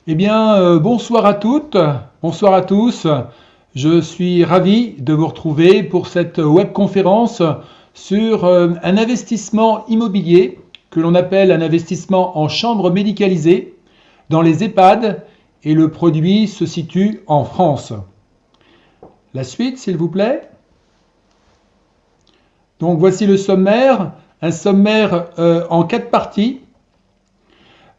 Eh bien, bonsoir à toutes, bonsoir à tous. Je suis ravi de vous retrouver pour cette webconférence sur un investissement immobilier que l'on appelle un investissement en chambre médicalisée dans les EHPAD et le produit se situe en France. La suite, s'il vous plaît. Donc voici le sommaire, un sommaire en 4 parties.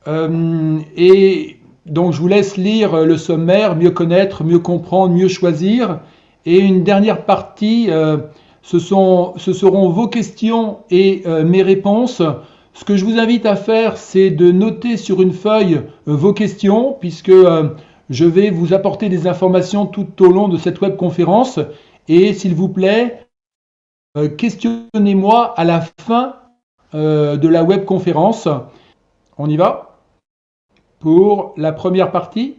Et donc je vous laisse lire le sommaire, mieux connaître, mieux comprendre, mieux choisir. Et une dernière partie, ce seront vos questions et mes réponses. Ce que je vous invite à faire, c'est de noter sur une feuille vos questions, puisque je vais vous apporter des informations tout au long de cette webconférence. Et s'il vous plaît, questionnez-moi à la fin de la webconférence. On y va ? Pour la première partie.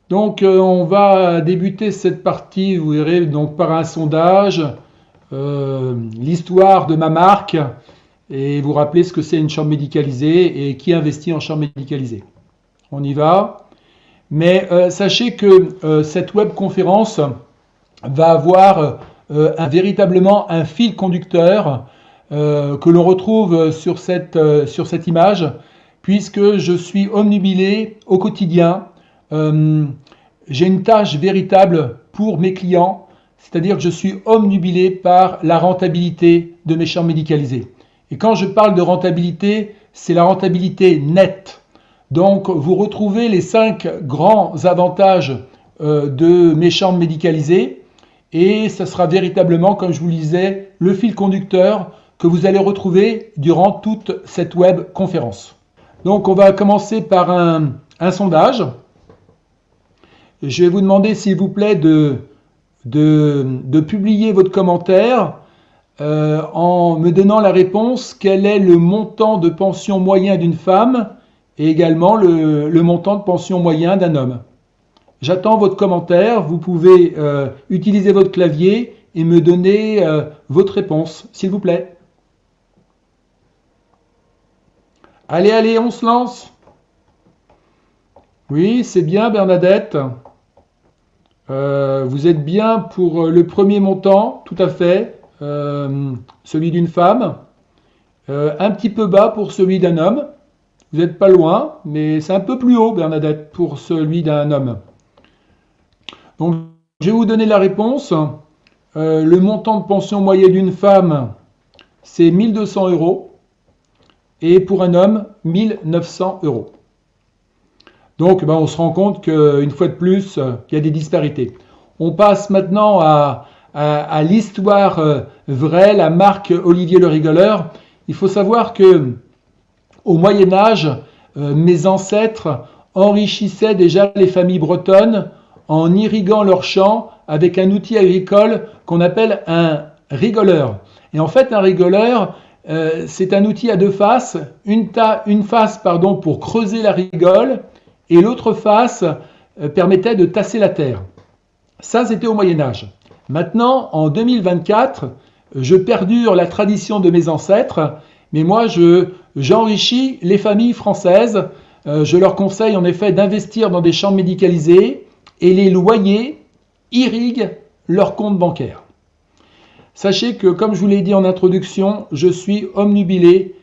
Donc on va débuter cette partie, vous verrez, donc par un sondage, l'histoire de ma marque, et vous rappelez ce que c'est une chambre médicalisée et qui investit en chambre médicalisée. On y va. Mais sachez que cette webconférence va avoir véritablement un fil conducteur que l'on retrouve sur cette image, puisque je suis omnubilé au quotidien. J'ai une tâche véritable pour mes clients, c'est-à-dire que je suis omnubilé par la rentabilité de mes chambres médicalisées. Et quand je parle de rentabilité, c'est la rentabilité nette. Donc vous retrouvez les 5 grands avantages de mes chambres médicalisées, et ça sera véritablement, comme je vous le disais, le fil conducteur que vous allez retrouver durant toute cette web conférence. Donc on va commencer par un sondage. Je vais vous demander s'il vous plaît de publier votre commentaire en me donnant la réponse: quel est le montant de pension moyen d'une femme et également le montant de pension moyen d'un homme. J'attends votre commentaire, vous pouvez utiliser votre clavier et me donner votre réponse, s'il vous plaît. Allez, on se lance. Oui, c'est bien Bernadette. Vous êtes bien pour le premier montant, tout à fait, celui d'une femme. Un petit peu bas pour celui d'un homme. Vous n'êtes pas loin, mais c'est un peu plus haut, Bernadette, pour celui d'un homme. Donc, je vais vous donner la réponse. Le montant de pension moyen d'une femme, c'est 1 200 €. Et pour un homme, 1 900 €. Donc, on se rend compte qu'une fois de plus, il y a des disparités. On passe maintenant à l'histoire vraie, la marque Olivier le Rigoleur. Il faut savoir que au Moyen-Âge, mes ancêtres enrichissaient déjà les familles bretonnes en irriguant leurs champs avec un outil agricole qu'on appelle un rigoleur. Et en fait, un rigoleur, c'est un outil à 2 faces, une face pour creuser la rigole et l'autre face permettait de tasser la terre. Ça, c'était au Moyen-Âge. Maintenant, en 2024, je perdure la tradition de mes ancêtres, mais moi, j'enrichis les familles françaises. Je leur conseille en effet d'investir dans des chambres médicalisées et les loyers irriguent leur compte bancaire. Sachez que, comme je vous l'ai dit en introduction, je suis omnubilé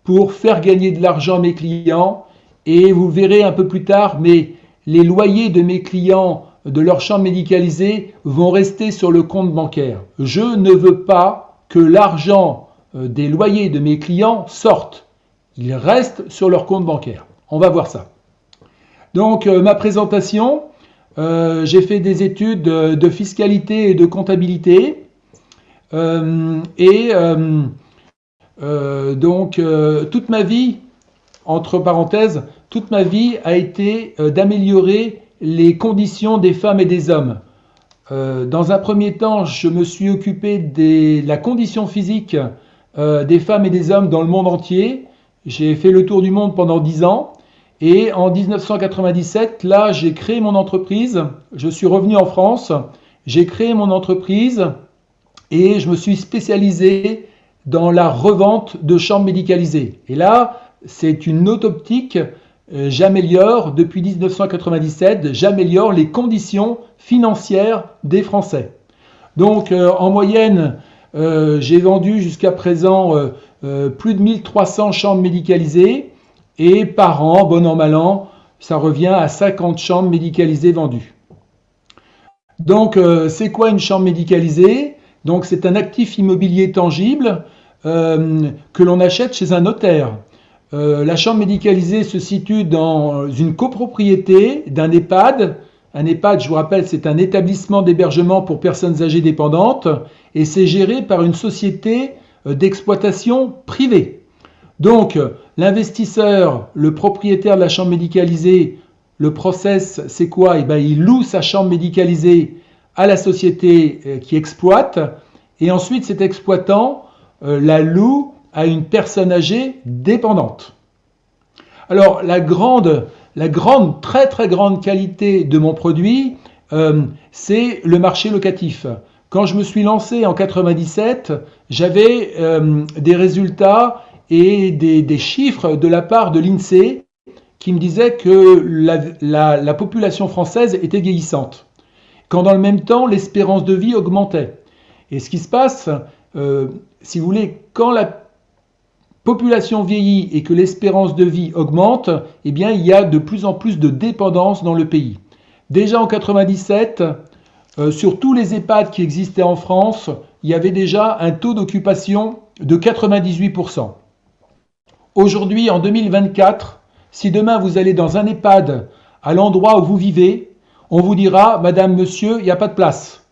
pour faire gagner de l'argent à mes clients, et vous verrez un peu plus tard, mais les loyers de mes clients de leur chambre médicalisée vont rester sur le compte bancaire. Je ne veux pas que l'argent des loyers de mes clients sorte. Il reste sur leur compte bancaire. On va voir ça. Donc ma présentation, j'ai fait des études de fiscalité et de comptabilité. Toute ma vie, entre parenthèses, toute ma vie a été d'améliorer les conditions des femmes et des hommes. Dans un premier temps, je me suis occupé de la condition physique des femmes et des hommes dans le monde entier. J'ai fait le tour du monde pendant 10 ans. Et en 1997, là, j'ai créé mon entreprise. Je suis revenu en France. J'ai créé mon entreprise et je me suis spécialisé dans la revente de chambres médicalisées. Et là, c'est une autre optique. depuis 1997, j'améliore les conditions financières des Français. Donc en moyenne, j'ai vendu jusqu'à présent plus de 1300 chambres médicalisées et par an, bon an mal an, ça revient à 50 chambres médicalisées vendues. Donc c'est quoi une chambre médicalisée? Donc c'est un actif immobilier tangible que l'on achète chez un notaire. La chambre médicalisée se situe dans une copropriété d'un EHPAD. Un EHPAD, je vous rappelle, c'est un établissement d'hébergement pour personnes âgées dépendantes et c'est géré par une société d'exploitation privée. Donc, l'investisseur, le propriétaire de la chambre médicalisée, le process, c'est quoi? Eh bien, il loue sa chambre médicalisée à la société qui exploite et ensuite cet exploitant la loue à une personne âgée dépendante. Alors, la très très grande qualité de mon produit, c'est le marché locatif. Quand je me suis lancé en 97, j'avais des résultats et des chiffres de la part de l'INSEE qui me disaient que la population française était vieillissante, quand dans le même temps l'espérance de vie augmentait. Et ce qui se passe, si vous voulez, quand la population vieillit et que l'espérance de vie augmente, eh bien, il y a de plus en plus de dépendance dans le pays. Déjà en 97, sur tous les EHPAD qui existaient en France, il y avait déjà un taux d'occupation de 98%. Aujourd'hui, en 2024, si demain vous allez dans un EHPAD à l'endroit où vous vivez, on vous dira « Madame, Monsieur, il n'y a pas de place ».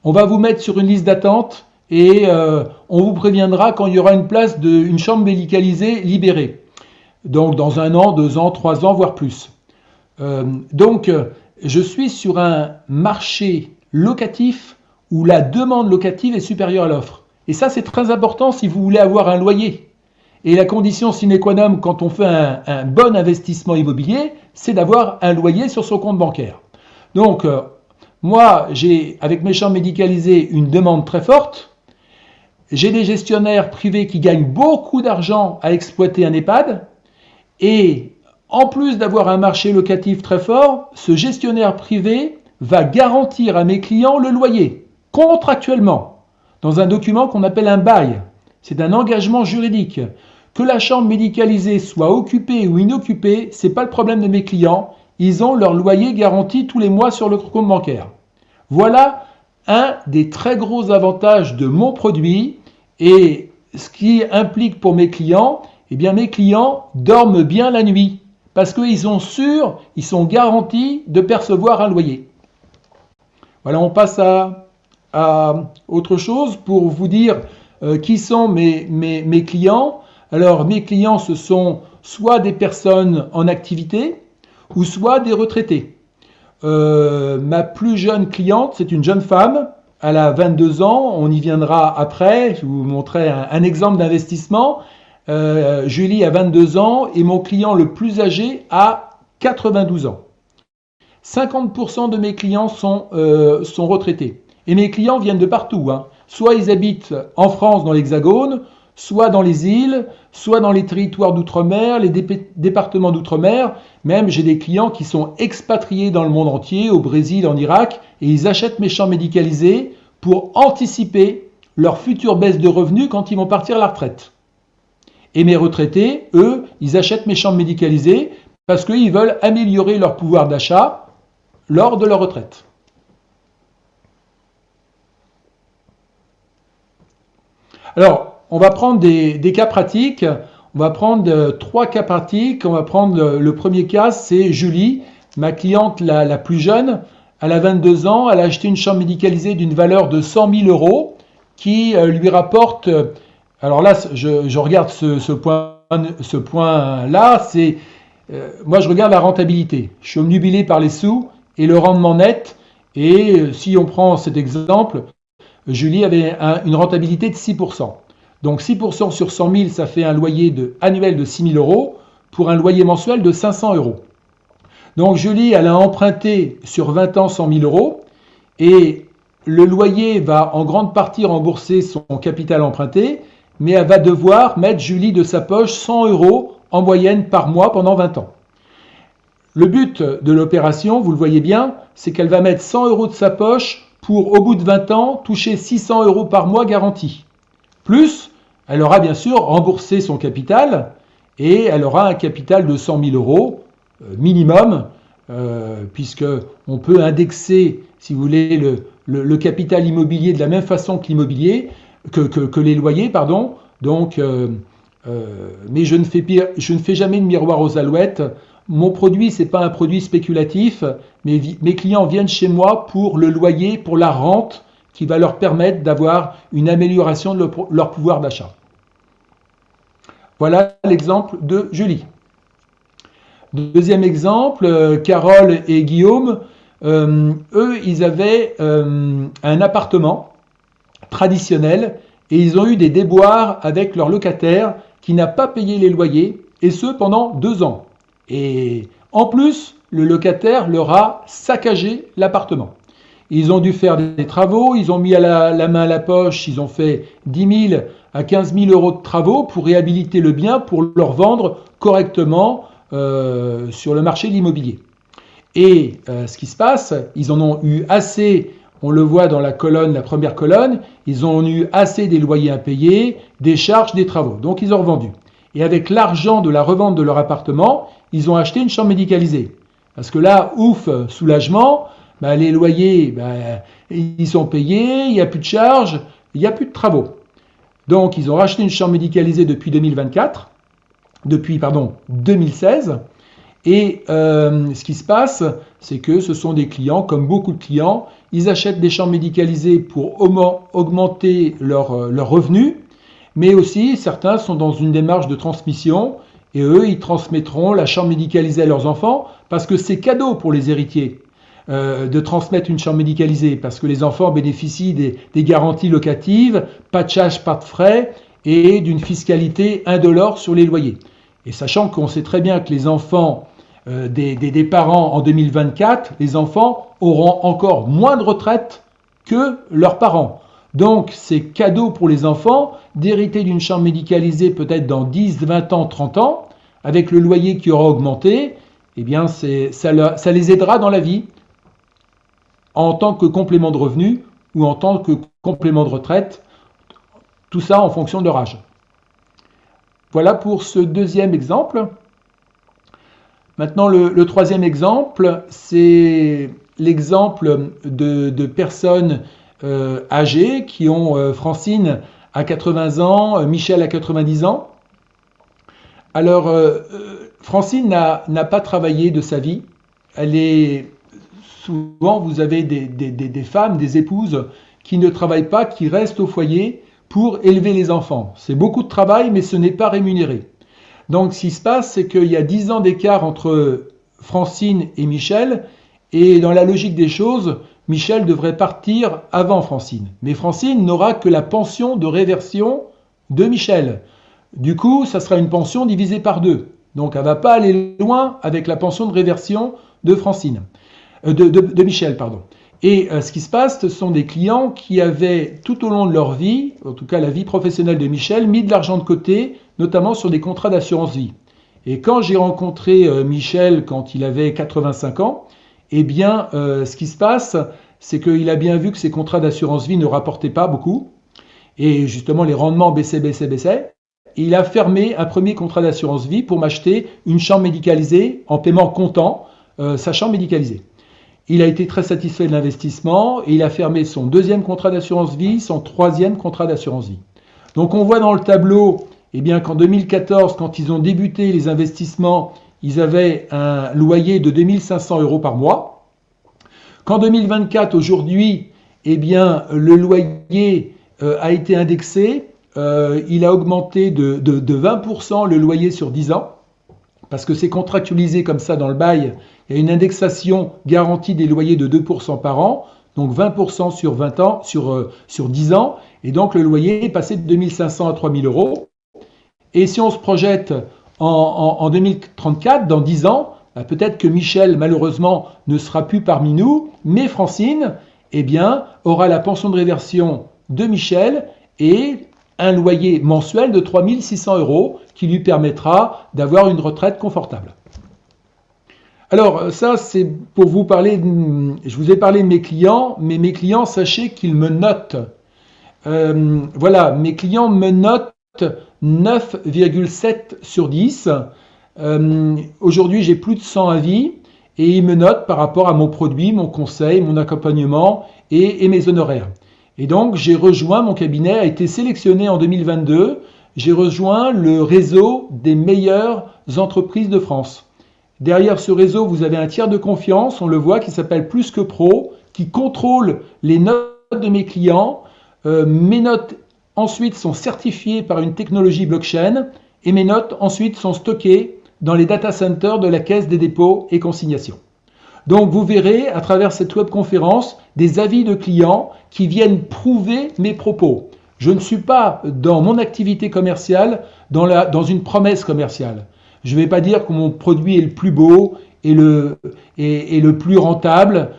On va vous mettre sur une liste d'attente et on vous préviendra quand il y aura une chambre médicalisée libérée. Donc dans 1 an, 2 ans, 3 ans, voire plus. Donc je suis sur un marché locatif où la demande locative est supérieure à l'offre. Et ça, c'est très important si vous voulez avoir un loyer. Et la condition sine qua non quand on fait un bon investissement immobilier, c'est d'avoir un loyer sur son compte bancaire. Donc moi, j'ai avec mes chambres médicalisées une demande très forte. J'ai des gestionnaires privés qui gagnent beaucoup d'argent à exploiter un EHPAD et en plus d'avoir un marché locatif très fort, ce gestionnaire privé va garantir à mes clients le loyer, contractuellement, dans un document qu'on appelle un bail. C'est un engagement juridique. Que la chambre médicalisée soit occupée ou inoccupée, ce n'est pas le problème de mes clients. Ils ont leur loyer garanti tous les mois sur le compte bancaire. Voilà un des très gros avantages de mon produit et ce qui implique pour mes clients, eh bien mes clients dorment bien la nuit parce qu'ils sont sûrs, ils sont garantis de percevoir un loyer. Voilà, on passe à autre chose pour vous dire qui sont mes clients. Alors mes clients, ce sont soit des personnes en activité ou soit des retraités. Ma plus jeune cliente, c'est une jeune femme, elle a 22 ans, on y viendra après, je vais vous montrer un exemple d'investissement. Julie a 22 ans et mon client le plus âgé a 92 ans. 50% de mes clients sont retraités. Et mes clients viennent de partout, hein. Soit ils habitent en France dans l'Hexagone, soit dans les îles, soit dans les territoires d'outre-mer, les départements d'outre-mer. Même j'ai des clients qui sont expatriés dans le monde entier, au Brésil, en Irak, et ils achètent mes chambres médicalisées pour anticiper leur future baisse de revenus quand ils vont partir à la retraite. Et mes retraités, eux, ils achètent mes chambres médicalisées parce qu'ils veulent améliorer leur pouvoir d'achat lors de leur retraite. Alors, on va prendre des cas pratiques. On va prendre 3 cas pratiques. On va prendre le premier cas, c'est Julie, ma cliente la plus jeune. Elle a 22 ans. Elle a acheté une chambre médicalisée d'une valeur de 100 000 euros qui lui rapporte... alors là, je regarde ce point-là. Moi, je regarde la rentabilité. Je suis obnubilé par les sous et le rendement net. Et si on prend cet exemple, Julie avait une rentabilité de 6%. Donc 6% sur 100 000, ça fait un loyer annuel de 6 000 euros pour un loyer mensuel de 500 euros. Donc Julie, elle a emprunté sur 20 ans 100 000 euros et le loyer va en grande partie rembourser son capital emprunté, mais elle va devoir mettre, Julie, de sa poche 100 euros en moyenne par mois pendant 20 ans. Le but de l'opération, vous le voyez bien, c'est qu'elle va mettre 100 € de sa poche pour, au bout de 20 ans, toucher 600 € par mois garantis. Plus, elle aura bien sûr remboursé son capital et elle aura un capital de 100 000 € minimum, puisqu'on peut indexer, si vous voulez, le capital immobilier de la même façon que l'immobilier, que les loyers, pardon. Donc, mais je ne fais jamais de miroir aux alouettes. Mon produit, ce n'est pas un produit spéculatif, mais mes clients viennent chez moi pour le loyer, pour la rente, qui va leur permettre d'avoir une amélioration de leur pouvoir d'achat. Voilà l'exemple de Julie. Deuxième exemple, Carole et Guillaume, eux, ils avaient un appartement traditionnel et ils ont eu des déboires avec leur locataire qui n'a pas payé les loyers, et ce pendant 2 ans. Et en plus, le locataire leur a saccagé l'appartement. Ils ont dû faire des travaux, ils ont mis la main à la poche, ils ont fait 10 000 à 15 000 € de travaux pour réhabiliter le bien, pour le revendre correctement sur le marché de l'immobilier. Et ce qui se passe, ils en ont eu assez, on le voit dans la première colonne, ils ont eu assez des loyers impayés, des charges, des travaux. Donc ils ont revendu. Et avec l'argent de la revente de leur appartement, ils ont acheté une chambre médicalisée. Parce que là, ouf, soulagement, les loyers, ils sont payés, il n'y a plus de charges, il n'y a plus de travaux. Donc ils ont racheté une chambre médicalisée depuis 2016. Et ce qui se passe, c'est que ce sont des clients, comme beaucoup de clients, ils achètent des chambres médicalisées pour augmenter leurs revenus, mais aussi certains sont dans une démarche de transmission, et eux, ils transmettront la chambre médicalisée à leurs enfants, parce que c'est cadeau pour les héritiers de transmettre une chambre médicalisée, parce que les enfants bénéficient des garanties locatives, pas de charges, pas de frais, et d'une fiscalité indolore sur les loyers. Et sachant qu'on sait très bien que les enfants des parents en 2024, les enfants auront encore moins de retraite que leurs parents. Donc c'est cadeau pour les enfants d'hériter d'une chambre médicalisée peut-être dans 10, 20 ans, 30 ans, avec le loyer qui aura augmenté, eh bien ça les aidera dans la vie, en tant que complément de revenu ou en tant que complément de retraite, tout ça en fonction de leur âge. Voilà pour ce deuxième exemple. Maintenant, le troisième exemple, c'est l'exemple de personnes âgées qui ont Francine à 80 ans, Michel à 90 ans. Alors, Francine n'a pas travaillé de sa vie. Souvent, vous avez des femmes, des épouses qui ne travaillent pas, qui restent au foyer pour élever les enfants. C'est beaucoup de travail, mais ce n'est pas rémunéré. Donc, ce qui se passe, c'est qu'il y a 10 ans d'écart entre Francine et Michel, et dans la logique des choses, Michel devrait partir avant Francine. Mais Francine n'aura que la pension de réversion de Michel. Du coup, ça sera une pension divisée par 2. Donc, elle ne va pas aller loin avec la pension de réversion de Michel, pardon. Et ce qui se passe, ce sont des clients qui avaient tout au long de leur vie, en tout cas la vie professionnelle de Michel, mis de l'argent de côté, notamment sur des contrats d'assurance vie. Et quand j'ai rencontré Michel quand il avait 85 ans, eh bien, ce qui se passe, c'est qu'il a bien vu que ces contrats d'assurance vie ne rapportaient pas beaucoup. Et justement, les rendements baissaient. Et il a fermé un premier contrat d'assurance vie pour m'acheter une chambre médicalisée en paiement comptant sa chambre médicalisée. Il a été très satisfait de l'investissement et il a fermé son deuxième contrat d'assurance vie, son troisième contrat d'assurance vie. Donc on voit dans le tableau qu'en 2014, quand ils ont débuté les investissements, ils avaient un loyer de 2 500 € par mois. Qu'en 2024, aujourd'hui, le loyer a été indexé. Il a augmenté de 20% le loyer sur 10 ans, parce que c'est contractualisé comme ça dans le bail. Il y a une indexation garantie des loyers de 2% par an, donc 20% sur 20 ans, sur 10 ans, et donc le loyer est passé de 2 500 à 3 000 €. Et si on se projette en 2034, dans 10 ans, peut-être que Michel, malheureusement, ne sera plus parmi nous, mais Francine, aura la pension de réversion de Michel et un loyer mensuel de 3 600 € qui lui permettra d'avoir une retraite confortable. Alors, ça, c'est pour vous parler. Je vous ai parlé de mes clients, mais mes clients, sachez qu'ils me notent. Voilà, mes clients me notent 9,7 sur 10. Aujourd'hui, j'ai plus de 100 avis et ils me notent par rapport à mon produit, mon conseil, mon accompagnement et mes honoraires. Et donc, mon cabinet a été sélectionné en 2022. J'ai rejoint le réseau des meilleures entreprises de France. Derrière ce réseau, vous avez un tiers de confiance, on le voit, qui s'appelle Plus que Pro, qui contrôle les notes de mes clients. Mes notes ensuite sont certifiées par une technologie blockchain et mes notes ensuite sont stockées dans les data centers de la Caisse des dépôts et consignations. Donc vous verrez à travers cette webconférence des avis de clients qui viennent prouver mes propos. Je ne suis pas dans mon activité commerciale dans une promesse commerciale. Je ne vais pas dire que mon produit est le plus beau et le plus rentable.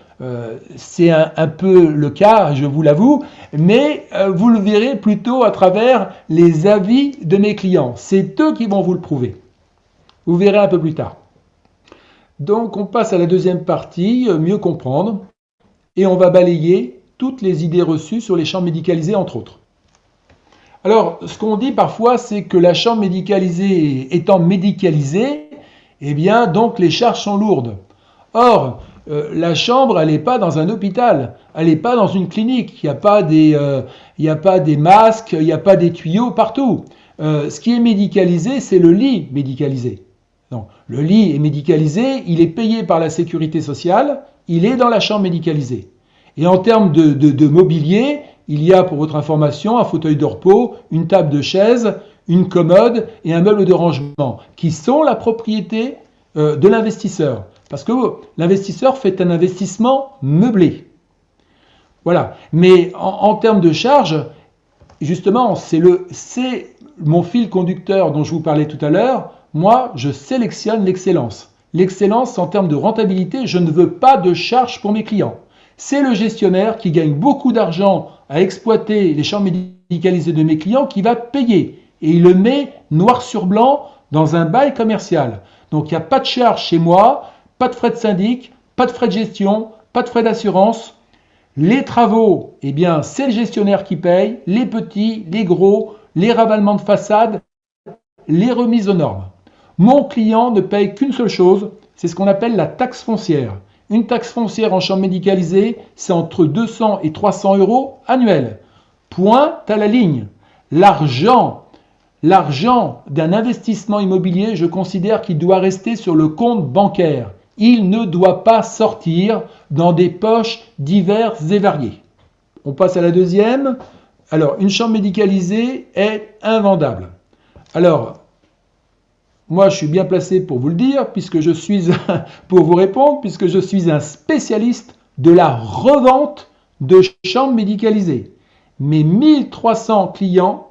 C'est un peu le cas, je vous l'avoue, mais vous le verrez plutôt à travers les avis de mes clients. C'est eux qui vont vous le prouver. Vous verrez un peu plus tard. Donc on passe à la deuxième partie, mieux comprendre, et on va balayer toutes les idées reçues sur les chambres médicalisées, entre autres. Alors, ce qu'on dit parfois, c'est que la chambre médicalisée étant médicalisée, eh bien, donc les charges sont lourdes. Or, la chambre, elle n'est pas dans un hôpital, elle n'est pas dans une clinique, il n'y a pas des masques, il n'y a pas des tuyaux partout. Ce qui est médicalisé, c'est le lit médicalisé. Non, le lit est médicalisé, il est payé par la sécurité sociale, il est dans la chambre médicalisée. Et en termes de mobilier, il y a, pour votre information, un fauteuil de repos, une table de chaise, une commode et un meuble de rangement, qui sont la propriété de l'investisseur. Parce que l'investisseur fait un investissement meublé. Voilà. Mais en termes de charges, justement, c'est mon fil conducteur dont je vous parlais tout à l'heure. Moi, je sélectionne l'excellence. L'excellence en termes de rentabilité, je ne veux pas de charges pour mes clients. C'est le gestionnaire qui gagne beaucoup d'argent à exploiter les chambres médicalisées de mes clients qui va payer. Et il le met noir sur blanc dans un bail commercial. Donc il n'y a pas de charge chez moi, pas de frais de syndic, pas de frais de gestion, pas de frais d'assurance. Les travaux, eh bien, c'est le gestionnaire qui paye, les petits, les gros, les ravalements de façade, les remises aux normes. Mon client ne paye qu'une seule chose, c'est ce qu'on appelle la taxe foncière. Une taxe foncière en chambre médicalisée, c'est entre 200 et 300 euros annuels. Point à la ligne. L'argent d'un investissement immobilier, je considère qu'il doit rester sur le compte bancaire. Il ne doit pas sortir dans des poches diverses et variées. On passe à la deuxième. Alors, une chambre médicalisée est invendable. Alors, moi, je suis bien placé pour vous le dire, pour vous répondre, puisque je suis un spécialiste de la revente de chambres médicalisées. Mes 1300 clients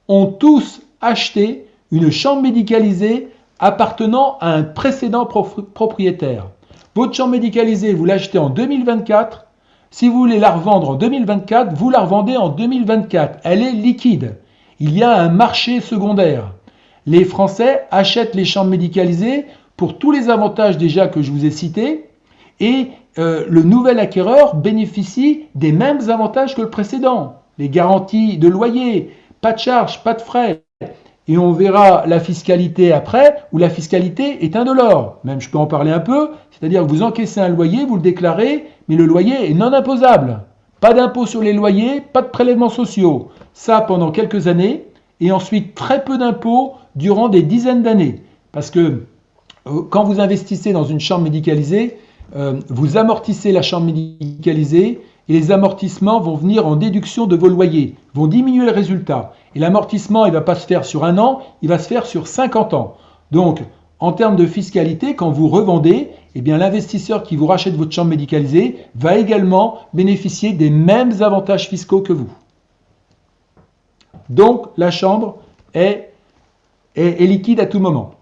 ont tous acheté une chambre médicalisée appartenant à un précédent propriétaire. Votre chambre médicalisée, vous l'achetez en 2024. Si vous voulez la revendre en 2024, vous la revendez en 2024. Elle est liquide. Il y a un marché secondaire. Les Français achètent les chambres médicalisées pour tous les avantages déjà que je vous ai cités et le nouvel acquéreur bénéficie des mêmes avantages que le précédent. Les garanties de loyer, pas de charges, pas de frais. Et on verra la fiscalité après, où la fiscalité est indolore. Même je peux en parler un peu, c'est-à-dire que vous encaissez un loyer, vous le déclarez, mais le loyer est non imposable. Pas d'impôt sur les loyers, pas de prélèvements sociaux. Ça pendant quelques années, et ensuite très peu d'impôts durant des dizaines d'années. Parce que quand vous investissez dans une chambre médicalisée, vous amortissez la chambre médicalisée et les amortissements vont venir en déduction de vos loyers, vont diminuer le résultat. Et l'amortissement, il ne va pas se faire sur 1 an, il va se faire sur 50 ans. Donc, en termes de fiscalité, quand vous revendez, eh bien, l'investisseur qui vous rachète votre chambre médicalisée va également bénéficier des mêmes avantages fiscaux que vous. Donc, la chambre est liquide à tout moment.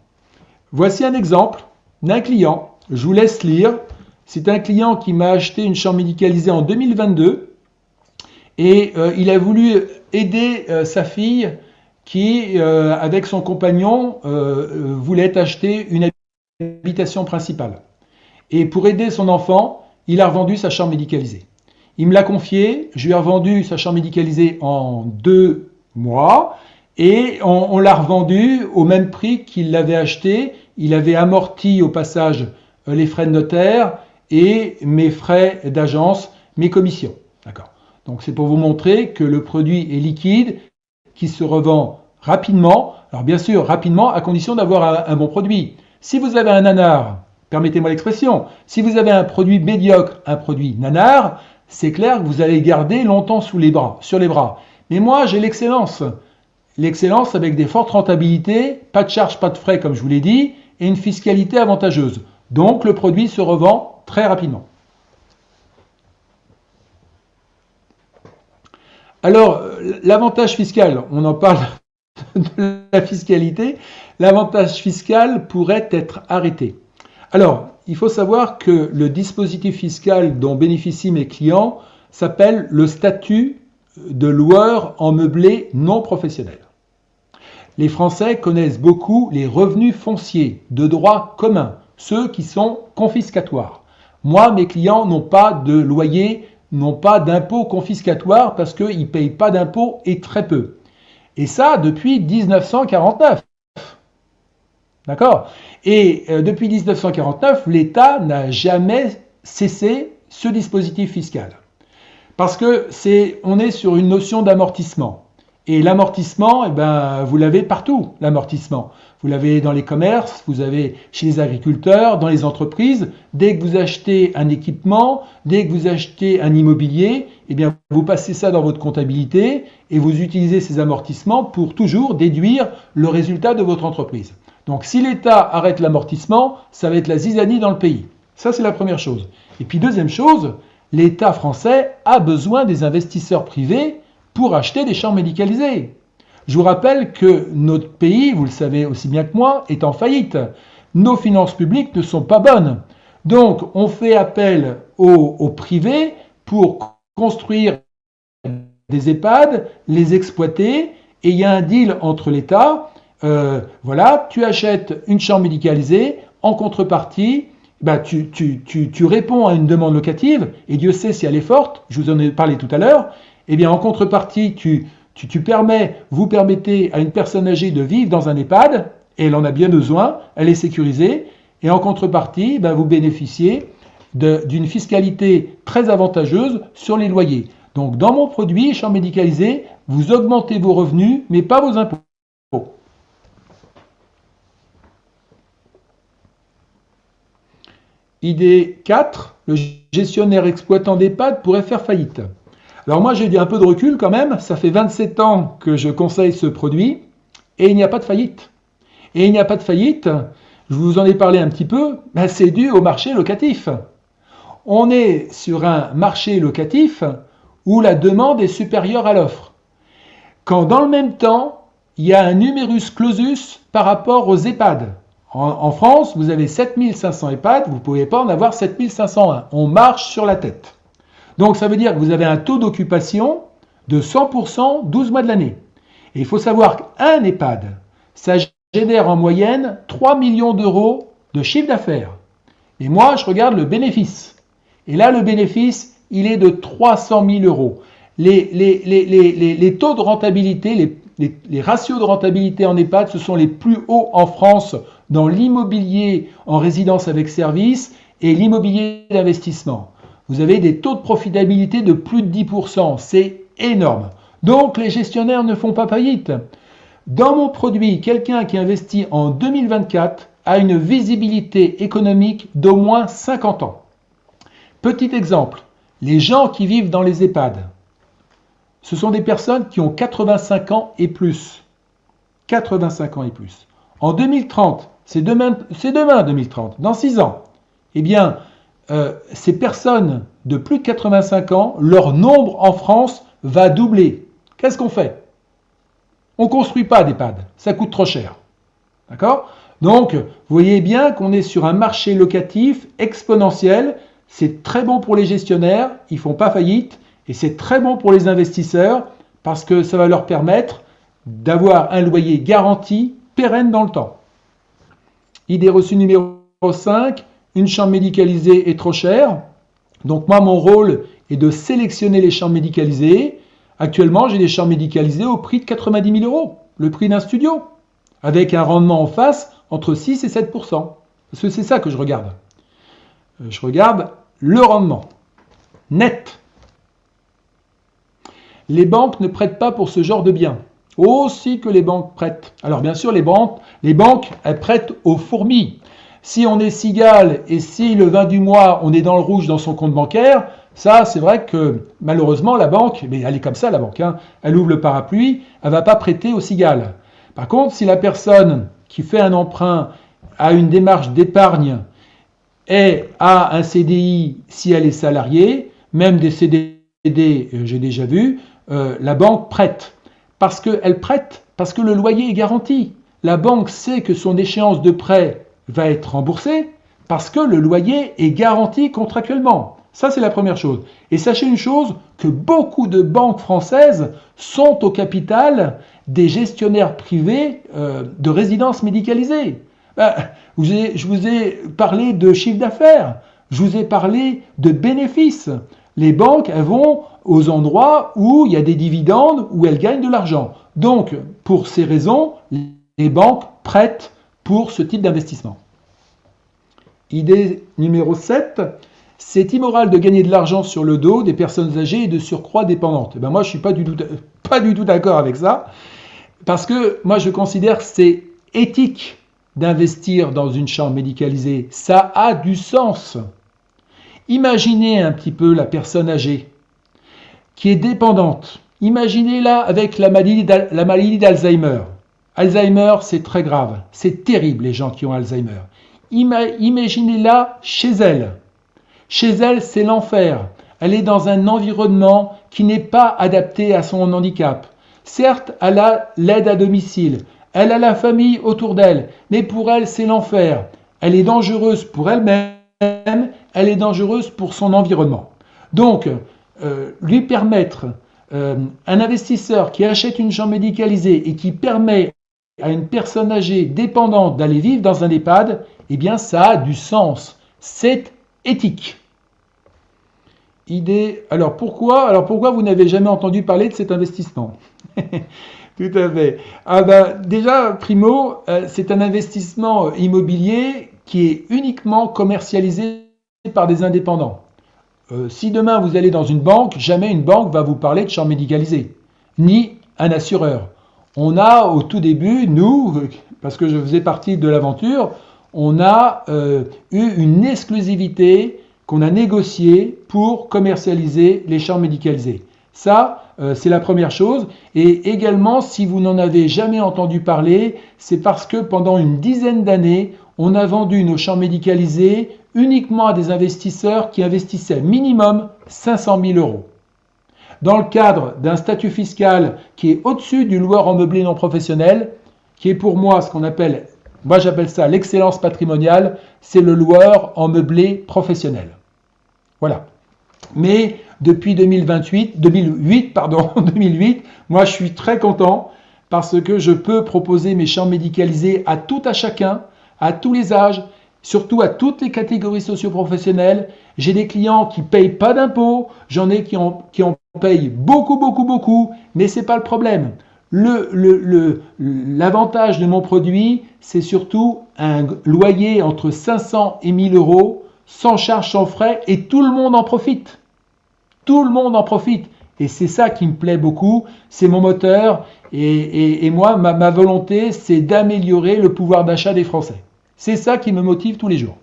Voici un exemple d'un client. Je vous laisse lire. C'est un client qui m'a acheté une chambre médicalisée en 2022 et il a voulu aider sa fille qui, avec son compagnon, voulait acheter une habitation principale. Et pour aider son enfant, il a revendu sa chambre médicalisée. Il me l'a confié, je lui ai revendu sa chambre médicalisée en 2 mois et on l'a revendu au même prix qu'il l'avait acheté. Il avait amorti au passage les frais de notaire et mes frais d'agence, mes commissions. D'accord. Donc c'est pour vous montrer que le produit est liquide, qui se revend rapidement. Alors bien sûr, rapidement, à condition d'avoir un bon produit. Si vous avez un nanar, permettez-moi l'expression, si vous avez un produit médiocre, un produit nanar, c'est clair que vous allez garder longtemps sur les bras. Mais moi, j'ai l'excellence. L'excellence avec des fortes rentabilités, pas de charges, pas de frais, comme je vous l'ai dit, et une fiscalité avantageuse. Donc, le produit se revend très rapidement. Alors, l'avantage fiscal, on en parle de la fiscalité, l'avantage fiscal pourrait être arrêté. Alors, il faut savoir que le dispositif fiscal dont bénéficient mes clients s'appelle le statut de loueur en meublé non professionnel. Les Français connaissent beaucoup les revenus fonciers de droit commun, ceux qui sont confiscatoires. Moi, mes clients n'ont pas de loyer, n'ont pas d'impôts confiscatoires parce qu'ils ne payent pas d'impôts et très peu. Et ça depuis 1949. D'accord ? Et depuis 1949, l'État n'a jamais cessé ce dispositif fiscal. Parce que on est sur une notion d'amortissement. Et l'amortissement, eh ben, vous l'avez partout, l'amortissement. Vous l'avez dans les commerces, vous avez chez les agriculteurs, dans les entreprises. Dès que vous achetez un équipement, dès que vous achetez un immobilier, eh bien, vous passez ça dans votre comptabilité et vous utilisez ces amortissements pour toujours déduire le résultat de votre entreprise. Donc, si l'État arrête l'amortissement, ça va être la zizanie dans le pays. Ça, c'est la première chose. Et puis, deuxième chose, l'État français a besoin des investisseurs privés pour acheter des chambres médicalisées. Je vous rappelle que notre pays, vous le savez aussi bien que moi, est en faillite. Nos finances publiques ne sont pas bonnes. Donc, on fait appel au privé pour construire des EHPAD, les exploiter, et il y a un deal entre l'État. Voilà, tu achètes une chambre médicalisée, en contrepartie, tu réponds à une demande locative, et Dieu sait si elle est forte, je vous en ai parlé tout à l'heure. Eh bien, en contrepartie, vous permettez à une personne âgée de vivre dans un EHPAD, et elle en a bien besoin, elle est sécurisée, et en contrepartie, vous bénéficiez d'une fiscalité très avantageuse sur les loyers. Donc, dans mon produit, chambre médicalisée, vous augmentez vos revenus, mais pas vos impôts. Idée 4, le gestionnaire exploitant d'EHPAD pourrait faire faillite. Alors moi, j'ai eu un peu de recul quand même, ça fait 27 ans que je conseille ce produit, et il n'y a pas de faillite. Et il n'y a pas de faillite, je vous en ai parlé un petit peu, c'est dû au marché locatif. On est sur un marché locatif où la demande est supérieure à l'offre. Quand dans le même temps, il y a un numerus clausus par rapport aux EHPAD. En France, vous avez 7500 EHPAD, vous ne pouvez pas en avoir 7501. On marche sur la tête. Donc ça veut dire que vous avez un taux d'occupation de 100% 12 mois de l'année. Et il faut savoir qu'un EHPAD, ça génère en moyenne 3 millions d'euros de chiffre d'affaires. Et moi, je regarde le bénéfice. Et là, le bénéfice, il est de 300 000 euros. Les taux de rentabilité, les ratios de rentabilité en EHPAD, ce sont les plus hauts en France dans l'immobilier en résidence avec service et l'immobilier d'investissement. Vous avez des taux de profitabilité de plus de 10%, c'est énorme. Donc les gestionnaires ne font pas faillite. Dans mon produit, quelqu'un qui investit en 2024 a une visibilité économique d'au moins 50 ans. Petit exemple, les gens qui vivent dans les EHPAD, ce sont des personnes qui ont 85 ans et plus. 85 ans et plus. En 2030, c'est demain 2030, dans 6 ans, eh bien, ces personnes de plus de 85 ans, leur nombre en France va doubler. Qu'est-ce qu'on fait? On ne construit pas d'EHPAD, ça coûte trop cher. D'accord? Donc, vous voyez bien qu'on est sur un marché locatif exponentiel. C'est très bon pour les gestionnaires, ils ne font pas faillite, et c'est très bon pour les investisseurs parce que ça va leur permettre d'avoir un loyer garanti, pérenne dans le temps. Idée reçue numéro 5, une chambre médicalisée est trop chère. Donc moi, mon rôle est de sélectionner les chambres médicalisées. Actuellement, j'ai des chambres médicalisées au prix de 90 000 €, le prix d'un studio, avec un rendement en face entre 6 et 7 %. Parce que c'est ça que je regarde. Je regarde le rendement net. Les banques ne prêtent pas pour ce genre de biens. Aussi que les banques prêtent. Alors bien sûr, les banques, elles prêtent aux fourmis. Si on est cigale et si le 20 du mois, on est dans le rouge dans son compte bancaire, ça, c'est vrai que malheureusement, la banque, mais elle est comme ça, la banque, hein, elle ouvre le parapluie, elle ne va pas prêter aux cigales. Par contre, si la personne qui fait un emprunt a une démarche d'épargne et a un CDI, si elle est salariée, même des CDD, j'ai déjà vu, la banque prête. Parce qu'elle prête, parce que le loyer est garanti. La banque sait que son échéance de prêt va être remboursée parce que le loyer est garanti contractuellement. Ça, c'est la première chose. Et sachez une chose, que beaucoup de banques françaises sont au capital des gestionnaires privés de résidences médicalisées. Je vous ai parlé de chiffre d'affaires, je vous ai parlé de bénéfices. Les banques, elles vont aux endroits où il y a des dividendes, où elles gagnent de l'argent. Donc, pour ces raisons, les banques prêtent pour ce type d'investissement. Idée numéro 7, c'est immoral de gagner de l'argent sur le dos des personnes âgées et de surcroît dépendantes. Et ben moi, je ne suis pas du tout d'accord avec ça, parce que moi, je considère que c'est éthique d'investir dans une chambre médicalisée. Ça a du sens. Imaginez un petit peu la personne âgée qui est dépendante. Imaginez-la avec la maladie d'Alzheimer. Alzheimer, c'est très grave. C'est terrible, les gens qui ont Alzheimer. Imaginez-la chez elle. Chez elle, c'est l'enfer. Elle est dans un environnement qui n'est pas adapté à son handicap. Certes, elle a l'aide à domicile. Elle a la famille autour d'elle. Mais pour elle, c'est l'enfer. Elle est dangereuse pour elle-même. Elle est dangereuse pour son environnement. Donc, lui permettre, un investisseur qui achète une chambre médicalisée et qui permet à une personne âgée dépendante d'aller vivre dans un EHPAD, eh bien ça a du sens. C'est éthique. Idée. Alors pourquoi vous n'avez jamais entendu parler de cet investissement? Tout à fait. Déjà, primo, c'est un investissement immobilier qui est uniquement commercialisé par des indépendants. Si demain vous allez dans une banque, jamais une banque va vous parler de chambre médicalisée, ni un assureur. On a au tout début, nous, parce que je faisais partie de l'aventure, on a eu une exclusivité qu'on a négociée pour commercialiser les chambres médicalisées. Ça, c'est la première chose. Et également, si vous n'en avez jamais entendu parler, c'est parce que pendant une dizaine d'années, on a vendu nos chambres médicalisées uniquement à des investisseurs qui investissaient minimum 500 000 €. Dans le cadre d'un statut fiscal qui est au-dessus du loueur en meublé non professionnel, qui est pour moi ce qu'on appelle, moi j'appelle ça l'excellence patrimoniale, c'est le loueur en meublé professionnel. Voilà. Mais depuis 2008, moi je suis très content parce que je peux proposer mes chambres médicalisées à tout à chacun, à tous les âges, surtout à toutes les catégories socio-professionnelles. J'ai des clients qui ne payent pas d'impôts, j'en ai qui en payent beaucoup, mais ce n'est pas le problème. L'avantage de mon produit, c'est surtout un loyer entre 500 et 1000 €, sans charge, sans frais, et tout le monde en profite. Tout le monde en profite. Et c'est ça qui me plaît beaucoup, c'est mon moteur, et moi, ma volonté, c'est d'améliorer le pouvoir d'achat des Français. C'est ça qui me motive tous les jours.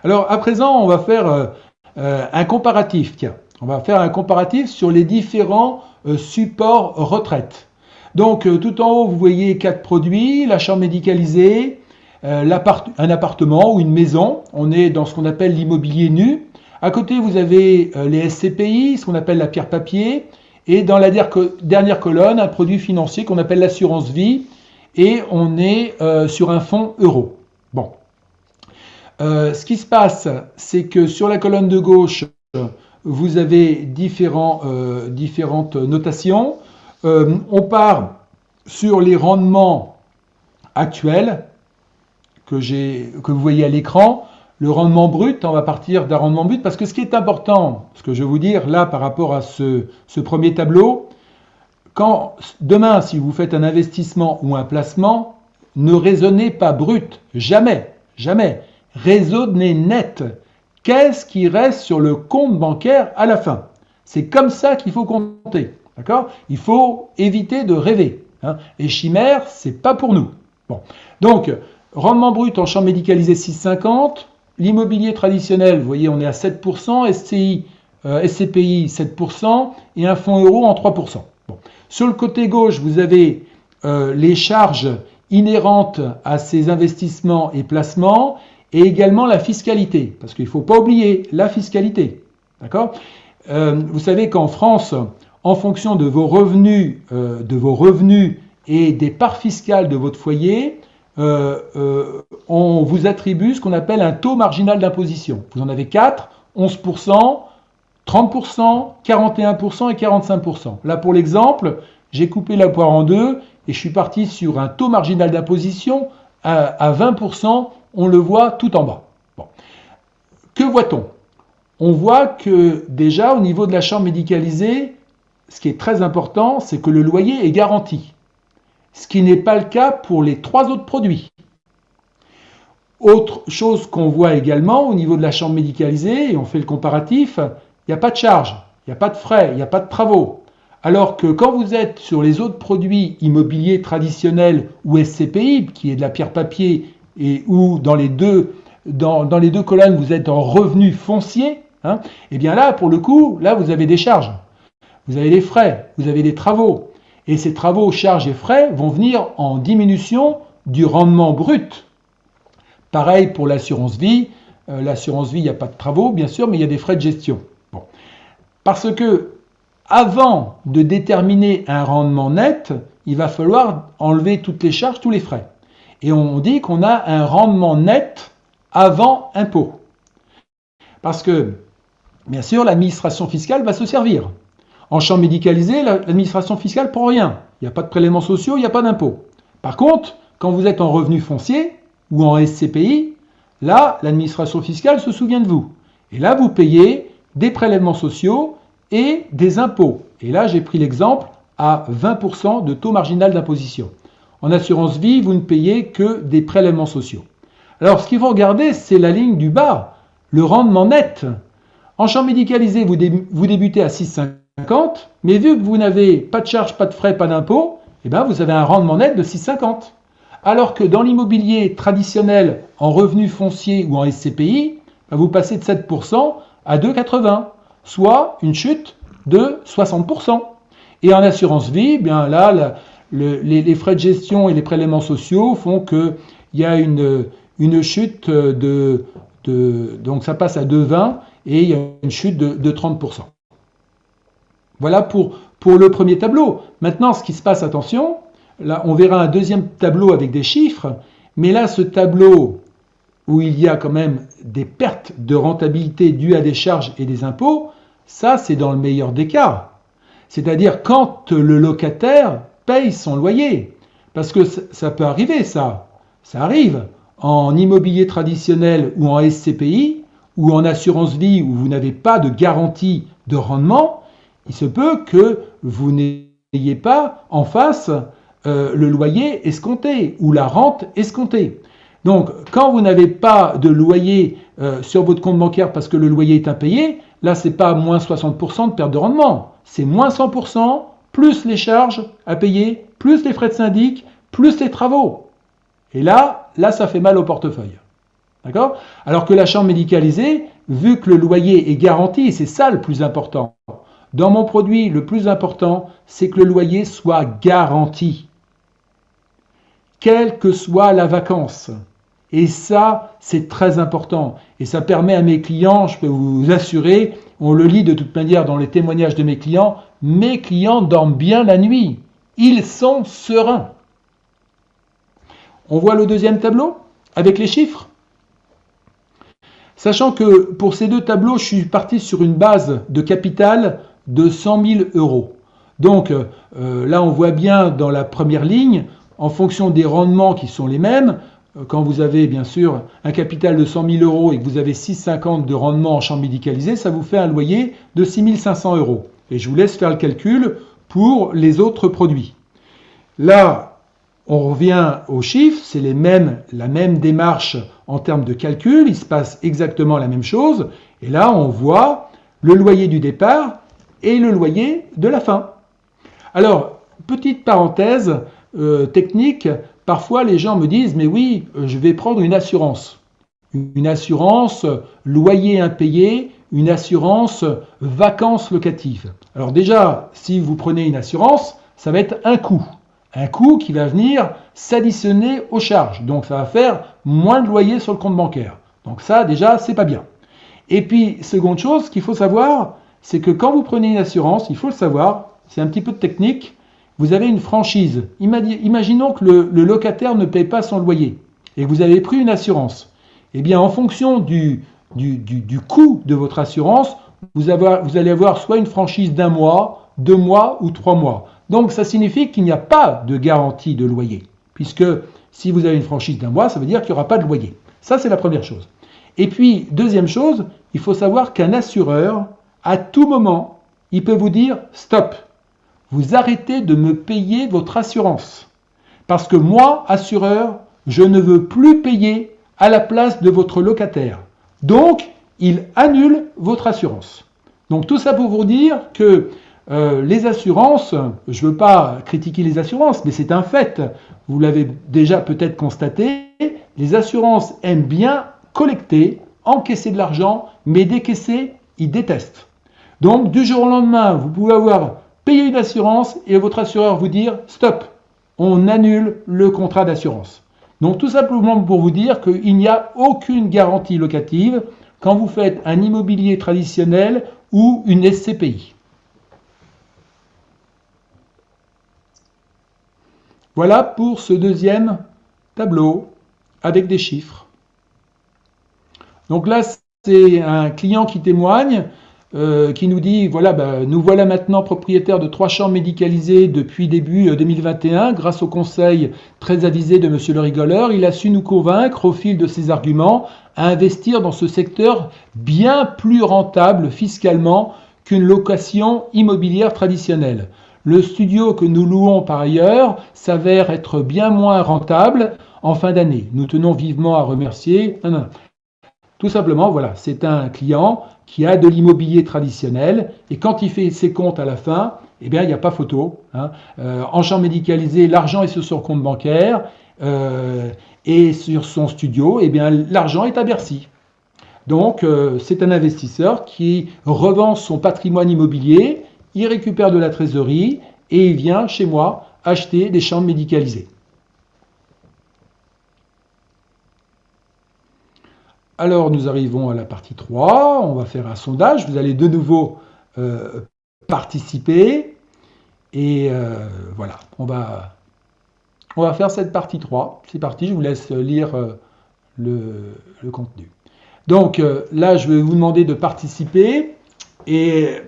Alors, à présent, on va faire un comparatif. Tiens, on va faire un comparatif sur les différents supports retraite. Donc, tout en haut, vous voyez 4 produits, la chambre médicalisée, un appartement ou une maison. On est dans ce qu'on appelle l'immobilier nu. À côté, vous avez les SCPI, ce qu'on appelle la pierre papier. Et dans la dernière colonne, un produit financier qu'on appelle l'assurance vie. Et on est sur un fonds euro. Bon. Ce qui se passe, c'est que sur la colonne de gauche, vous avez différentes notations. On part sur les rendements actuels, que vous voyez à l'écran, le rendement brut, on va partir d'un rendement brut, parce que ce qui est important, ce que je vais vous dire là par rapport à ce premier tableau, demain, si vous faites un investissement ou un placement, ne raisonnez pas brut, jamais, jamais. Raisonnez net. Qu'est-ce qui reste sur le compte bancaire à la fin? C'est comme ça qu'il faut compter, d'accord? Il faut éviter de rêver. Hein. Les chimères, c'est pas pour nous. Bon, donc rendement brut en champ médicalisé 6,50. L'immobilier traditionnel, vous voyez, on est à 7%, SCPI 7% et un fonds euro en 3%. Bon. Sur le côté gauche, vous avez les charges inhérentes à ces investissements et placements et également la fiscalité, parce qu'il ne faut pas oublier la fiscalité. D'accord ? Vous savez qu'en France, en fonction de vos revenus et des parts fiscales de votre foyer, on vous attribue ce qu'on appelle un taux marginal d'imposition. Vous en avez 4, 11%, 30%, 41% et 45%. Là, pour l'exemple, j'ai coupé la poire en deux et je suis parti sur un taux marginal d'imposition à 20%. On le voit tout en bas. Bon. Que voit-on ? On voit que déjà, au niveau de la chambre médicalisée, ce qui est très important, c'est que le loyer est garanti. Ce qui n'est pas le cas pour les 3 autres produits. Autre chose qu'on voit également au niveau de la chambre médicalisée, et on fait le comparatif, il n'y a pas de charge, il n'y a pas de frais, il n'y a pas de travaux. Alors que quand vous êtes sur les autres produits immobiliers traditionnels ou SCPI, qui est de la pierre-papier, et où dans les deux colonnes vous êtes en revenu foncier, hein, et bien là, pour le coup, là vous avez des charges, vous avez des frais, vous avez des travaux. Et ces travaux, charges et frais vont venir en diminution du rendement brut. Pareil pour l'assurance vie. L'assurance vie, il n'y a pas de travaux, bien sûr, mais il y a des frais de gestion. Bon. Parce que, avant de déterminer un rendement net, il va falloir enlever toutes les charges, tous les frais. Et on dit qu'on a un rendement net avant impôt. Parce que, bien sûr, l'administration fiscale va se servir. En champ médicalisé, l'administration fiscale ne prend rien. Il n'y a pas de prélèvements sociaux, il n'y a pas d'impôts. Par contre, quand vous êtes en revenu foncier ou en SCPI, là, l'administration fiscale se souvient de vous. Et là, vous payez des prélèvements sociaux et des impôts. Et là, j'ai pris l'exemple à 20% de taux marginal d'imposition. En assurance vie, vous ne payez que des prélèvements sociaux. Alors, ce qu'il faut regarder, c'est la ligne du bas, le rendement net. En champ médicalisé, vous débutez à 6,50, mais vu que vous n'avez pas de charges, pas de frais, pas d'impôts, eh bien vous avez un rendement net de 6,50. Alors que dans l'immobilier traditionnel, en revenu foncier ou en SCPI, vous passez de 7% à 2,80, soit une chute de 60%. Et en assurance vie, eh bien là, les frais de gestion et les prélèvements sociaux font qu'il y a une chute donc ça passe à 2,20 et il y a une chute de 30%. Voilà pour le premier tableau. Maintenant, ce qui se passe, attention, là, on verra un deuxième tableau avec des chiffres, mais là, ce tableau où il y a quand même des pertes de rentabilité dues à des charges et des impôts, ça, c'est dans le meilleur des cas. C'est-à-dire quand le locataire paye son loyer. Parce que ça peut arriver, ça. Ça arrive en immobilier traditionnel ou en SCPI ou en assurance vie où vous n'avez pas de garantie de rendement. Il se peut que vous n'ayez pas en face le loyer escompté ou la rente escomptée. Donc, quand vous n'avez pas de loyer sur votre compte bancaire parce que le loyer est impayé, là, ce n'est pas moins 60% de perte de rendement. C'est moins 100%, plus les charges à payer, plus les frais de syndic, plus les travaux. Et là, ça fait mal au portefeuille. D'accord ? Alors que la chambre médicalisée, vu que le loyer est garanti, c'est ça le plus important. Dans mon produit, le plus important, c'est que le loyer soit garanti, quelle que soit la vacance. Et ça, c'est très important. Et ça permet à mes clients, je peux vous assurer, on le lit de toute manière dans les témoignages de mes clients dorment bien la nuit. Ils sont sereins. On voit le deuxième tableau avec les chiffres. Sachant que pour ces deux tableaux, je suis parti sur une base de capital de 100 000 euros. Donc là, on voit bien dans la première ligne, en fonction des rendements qui sont les mêmes, quand vous avez bien sûr un capital de 100 000 euros et que vous avez 6,50 de rendement en chambre médicalisée, ça vous fait un loyer de 6 500 euros. Et je vous laisse faire le calcul pour les autres produits. Là, on revient aux chiffres, c'est la même démarche en termes de calcul, il se passe exactement la même chose. Et là, on voit le loyer du départ et le loyer de la fin. Alors, petite parenthèse technique, parfois les gens me disent « mais oui, je vais prendre une assurance ». Une assurance loyer impayé, une assurance vacances locatives. Alors déjà, si vous prenez une assurance, ça va être un coût qui va venir s'additionner aux charges. Donc ça va faire moins de loyer sur le compte bancaire. Donc ça, déjà, c'est pas bien. Et puis, seconde chose qu'il faut savoir, c'est que quand vous prenez une assurance, il faut le savoir, c'est un petit peu de technique, vous avez une franchise. Imaginons que le locataire ne paye pas son loyer et que vous avez pris une assurance. Eh bien, en fonction du coût de votre assurance, vous allez avoir soit une franchise d'1 mois, 2 mois ou 3 mois. Donc, ça signifie qu'il n'y a pas de garantie de loyer, puisque si vous avez une franchise d'1 mois, ça veut dire qu'il n'y aura pas de loyer. Ça, c'est la première chose. Et puis, deuxième chose, il faut savoir qu'un assureur, à tout moment, il peut vous dire « stop, vous arrêtez de me payer votre assurance. Parce que moi, assureur, je ne veux plus payer à la place de votre locataire. Donc, il annule votre assurance. » Donc tout ça pour vous dire que les assurances, je ne veux pas critiquer les assurances, mais c'est un fait. Vous l'avez déjà peut-être constaté, les assurances aiment bien collecter, encaisser de l'argent, mais décaisser, ils détestent. Donc du jour au lendemain, vous pouvez avoir payé une assurance et votre assureur vous dire « stop, on annule le contrat d'assurance ». Donc tout simplement pour vous dire qu'il n'y a aucune garantie locative quand vous faites un immobilier traditionnel ou une SCPI. Voilà pour ce deuxième tableau avec des chiffres. Donc là, c'est un client qui témoigne, qui nous dit, voilà, nous voilà maintenant propriétaires de 3 chambres médicalisées depuis début 2021, grâce au conseil très avisé de Monsieur le Rigoleur. Il a su nous convaincre, au fil de ses arguments, à investir dans ce secteur bien plus rentable fiscalement qu'une location immobilière traditionnelle. Le studio que nous louons par ailleurs s'avère être bien moins rentable en fin d'année. Nous tenons vivement à remercier. Tout simplement, voilà, c'est un client qui a de l'immobilier traditionnel et quand il fait ses comptes à la fin, eh bien, il n'y a pas photo. En chambre médicalisée, l'argent est sur son compte bancaire et sur son studio, eh bien, l'argent est à Bercy. Donc, c'est un investisseur qui revend son patrimoine immobilier, il récupère de la trésorerie et il vient chez moi acheter des chambres médicalisées. Alors, nous arrivons à la partie 3. On va faire un sondage. Vous allez de nouveau participer. Et voilà, on va faire cette partie 3. C'est parti, je vous laisse lire le contenu. Donc là, je vais vous demander de participer. Et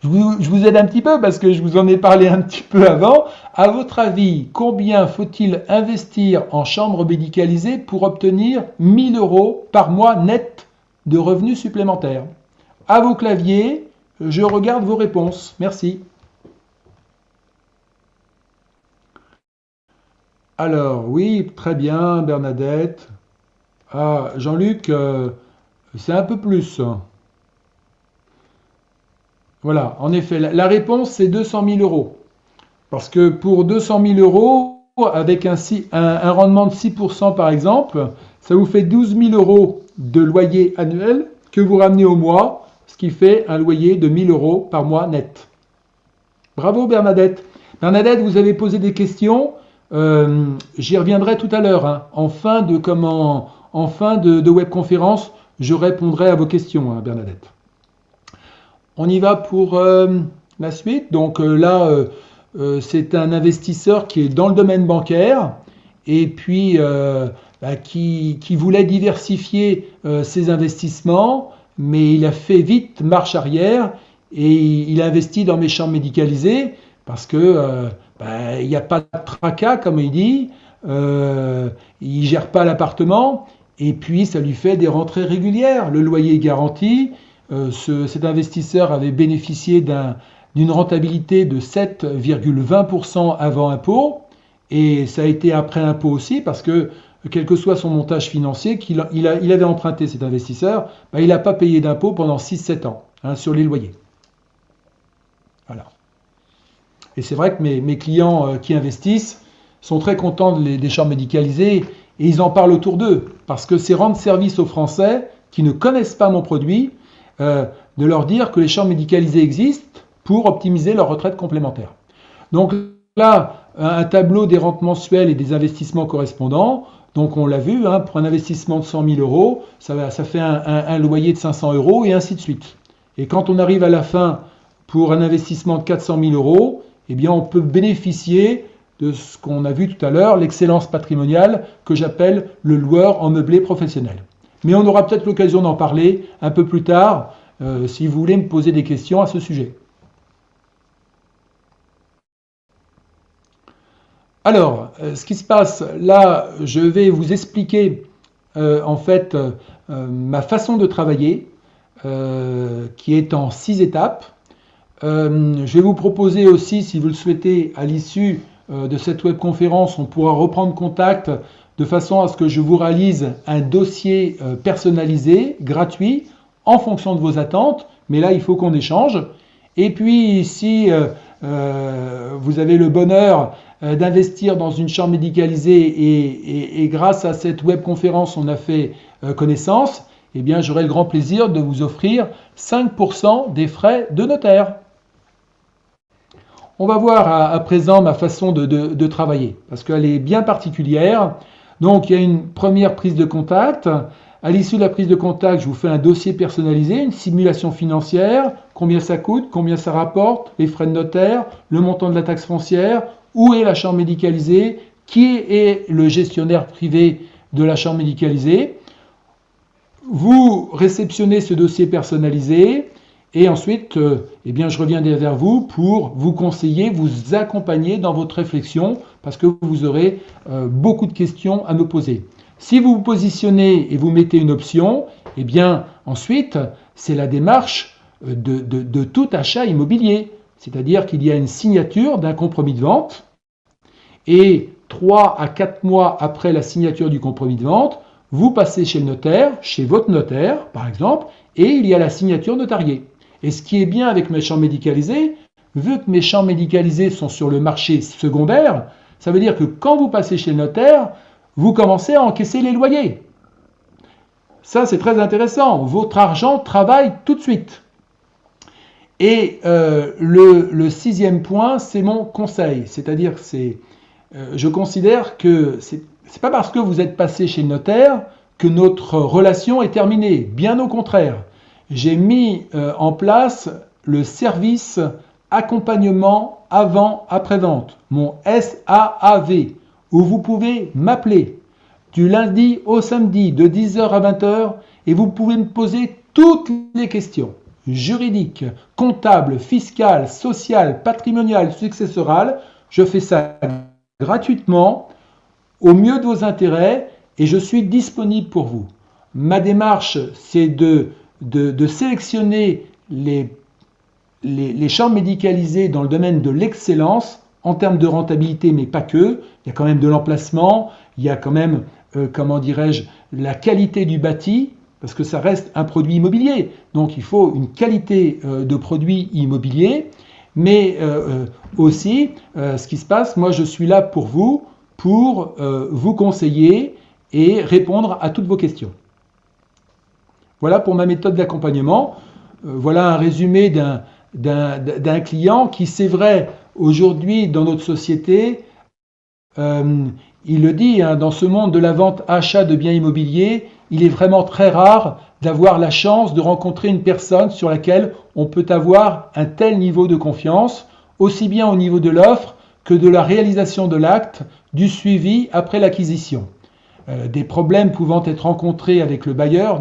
je vous aide un petit peu parce que je vous en ai parlé un petit peu avant. À votre avis, combien faut-il investir en chambre médicalisée pour obtenir 1 000 € par mois net de revenus supplémentaires? À vos claviers, je regarde vos réponses. Merci. Alors, oui, très bien, Bernadette. Ah, Jean-Luc, c'est un peu plus. Voilà, en effet, la réponse, c'est 200 000 €. Parce que pour 200 000 €, avec un rendement de 6% par exemple, ça vous fait 12 000 € de loyer annuel que vous ramenez au mois, ce qui fait un loyer de 1 000 € par mois net. Bravo Bernadette. Bernadette, vous avez posé des questions, j'y reviendrai tout à l'heure. En fin de webconférence, je répondrai à vos questions, Bernadette. On y va pour la suite. Donc là, c'est un investisseur qui est dans le domaine bancaire et puis qui voulait diversifier ses investissements, mais il a fait vite marche arrière et il a investi dans mes chambres médicalisées parce que il n'y a pas de tracas, comme il dit. il ne gère pas l'appartement, et puis ça lui fait des rentrées régulières. Le loyer est garanti. Cet investisseur avait bénéficié d'une rentabilité de 7,20% avant impôt, et ça a été après impôt aussi, parce que quel que soit son montage financier il avait emprunté, cet investisseur, il n'a pas payé d'impôt pendant 6-7 ans sur les loyers. Voilà. Et c'est vrai que mes clients qui investissent sont très contents des chambres médicalisées, et ils en parlent autour d'eux, parce que c'est rendre service aux Français qui ne connaissent pas mon produit, de leur dire que les chambres médicalisées existent pour optimiser leur retraite complémentaire. Donc là, un tableau des rentes mensuelles et des investissements correspondants. Donc on l'a vu, pour un investissement de 100 000 euros, ça fait un loyer de 500 euros et ainsi de suite. Et quand on arrive à la fin pour un investissement de 400 000 euros, eh bien on peut bénéficier de ce qu'on a vu tout à l'heure, l'excellence patrimoniale que j'appelle le loueur en meublé professionnel. Mais on aura peut-être l'occasion d'en parler un peu plus tard, si vous voulez me poser des questions à ce sujet. Alors, ce qui se passe, là, je vais vous expliquer en fait ma façon de travailler, qui est en 6 étapes. Je vais vous proposer aussi, si vous le souhaitez, à l'issue de cette webconférence, on pourra reprendre contact de façon à ce que je vous réalise un dossier personnalisé, gratuit, en fonction de vos attentes. Mais là, il faut qu'on échange. Et puis, si vous avez le bonheur d'investir dans une chambre médicalisée et grâce à cette webconférence, on a fait connaissance, eh bien, j'aurai le grand plaisir de vous offrir 5% des frais de notaire. On va voir à présent ma façon de travailler, parce qu'elle est bien particulière. Donc, il y a une première prise de contact. À l'issue de la prise de contact, je vous fais un dossier personnalisé, une simulation financière, combien ça coûte, combien ça rapporte, les frais de notaire, le montant de la taxe foncière, où est la chambre médicalisée, qui est le gestionnaire privé de la chambre médicalisée. Vous réceptionnez ce dossier personnalisé et ensuite, eh bien, je reviens vers vous pour vous conseiller, vous accompagner dans votre réflexion parce que vous aurez beaucoup de questions à me poser. Si vous vous positionnez et vous mettez une option, eh bien, ensuite, c'est la démarche de tout achat immobilier. C'est-à-dire qu'il y a une signature d'un compromis de vente et 3 à 4 mois après la signature du compromis de vente, vous passez chez le notaire, chez votre notaire par exemple, et il y a la signature notariée. Et ce qui est bien avec mes chambres médicalisées, vu que mes chambres médicalisées sont sur le marché secondaire, ça veut dire que quand vous passez chez le notaire, vous commencez à encaisser les loyers. Ça, c'est très intéressant. Votre argent travaille tout de suite. Et le 6e point, c'est mon conseil. C'est-à-dire que je considère que c'est pas parce que vous êtes passé chez le notaire que notre relation est terminée. Bien au contraire. J'ai mis en place le service accompagnement avant-après-vente, mon SAAV, où vous pouvez m'appeler du lundi au samedi de 10h à 20h et vous pouvez me poser toutes les questions juridiques, comptables, fiscales, sociales, patrimoniales, successorales. Je fais ça gratuitement, au mieux de vos intérêts et je suis disponible pour vous. Ma démarche, c'est de sélectionner les chambres médicalisées dans le domaine de l'excellence en termes de rentabilité, mais pas que. Il y a quand même de l'emplacement, il y a quand même, la qualité du bâti, parce que ça reste un produit immobilier. Donc il faut une qualité de produit immobilier, mais aussi, ce qui se passe, moi je suis là pour vous conseiller et répondre à toutes vos questions. Voilà pour ma méthode d'accompagnement. Voilà un résumé d'un client qui, c'est vrai, aujourd'hui dans notre société, il le dit, dans ce monde de la vente-achat de biens immobiliers, il est vraiment très rare d'avoir la chance de rencontrer une personne sur laquelle on peut avoir un tel niveau de confiance, aussi bien au niveau de l'offre que de la réalisation de l'acte, du suivi après l'acquisition. Des problèmes pouvant être rencontrés avec le bailleur,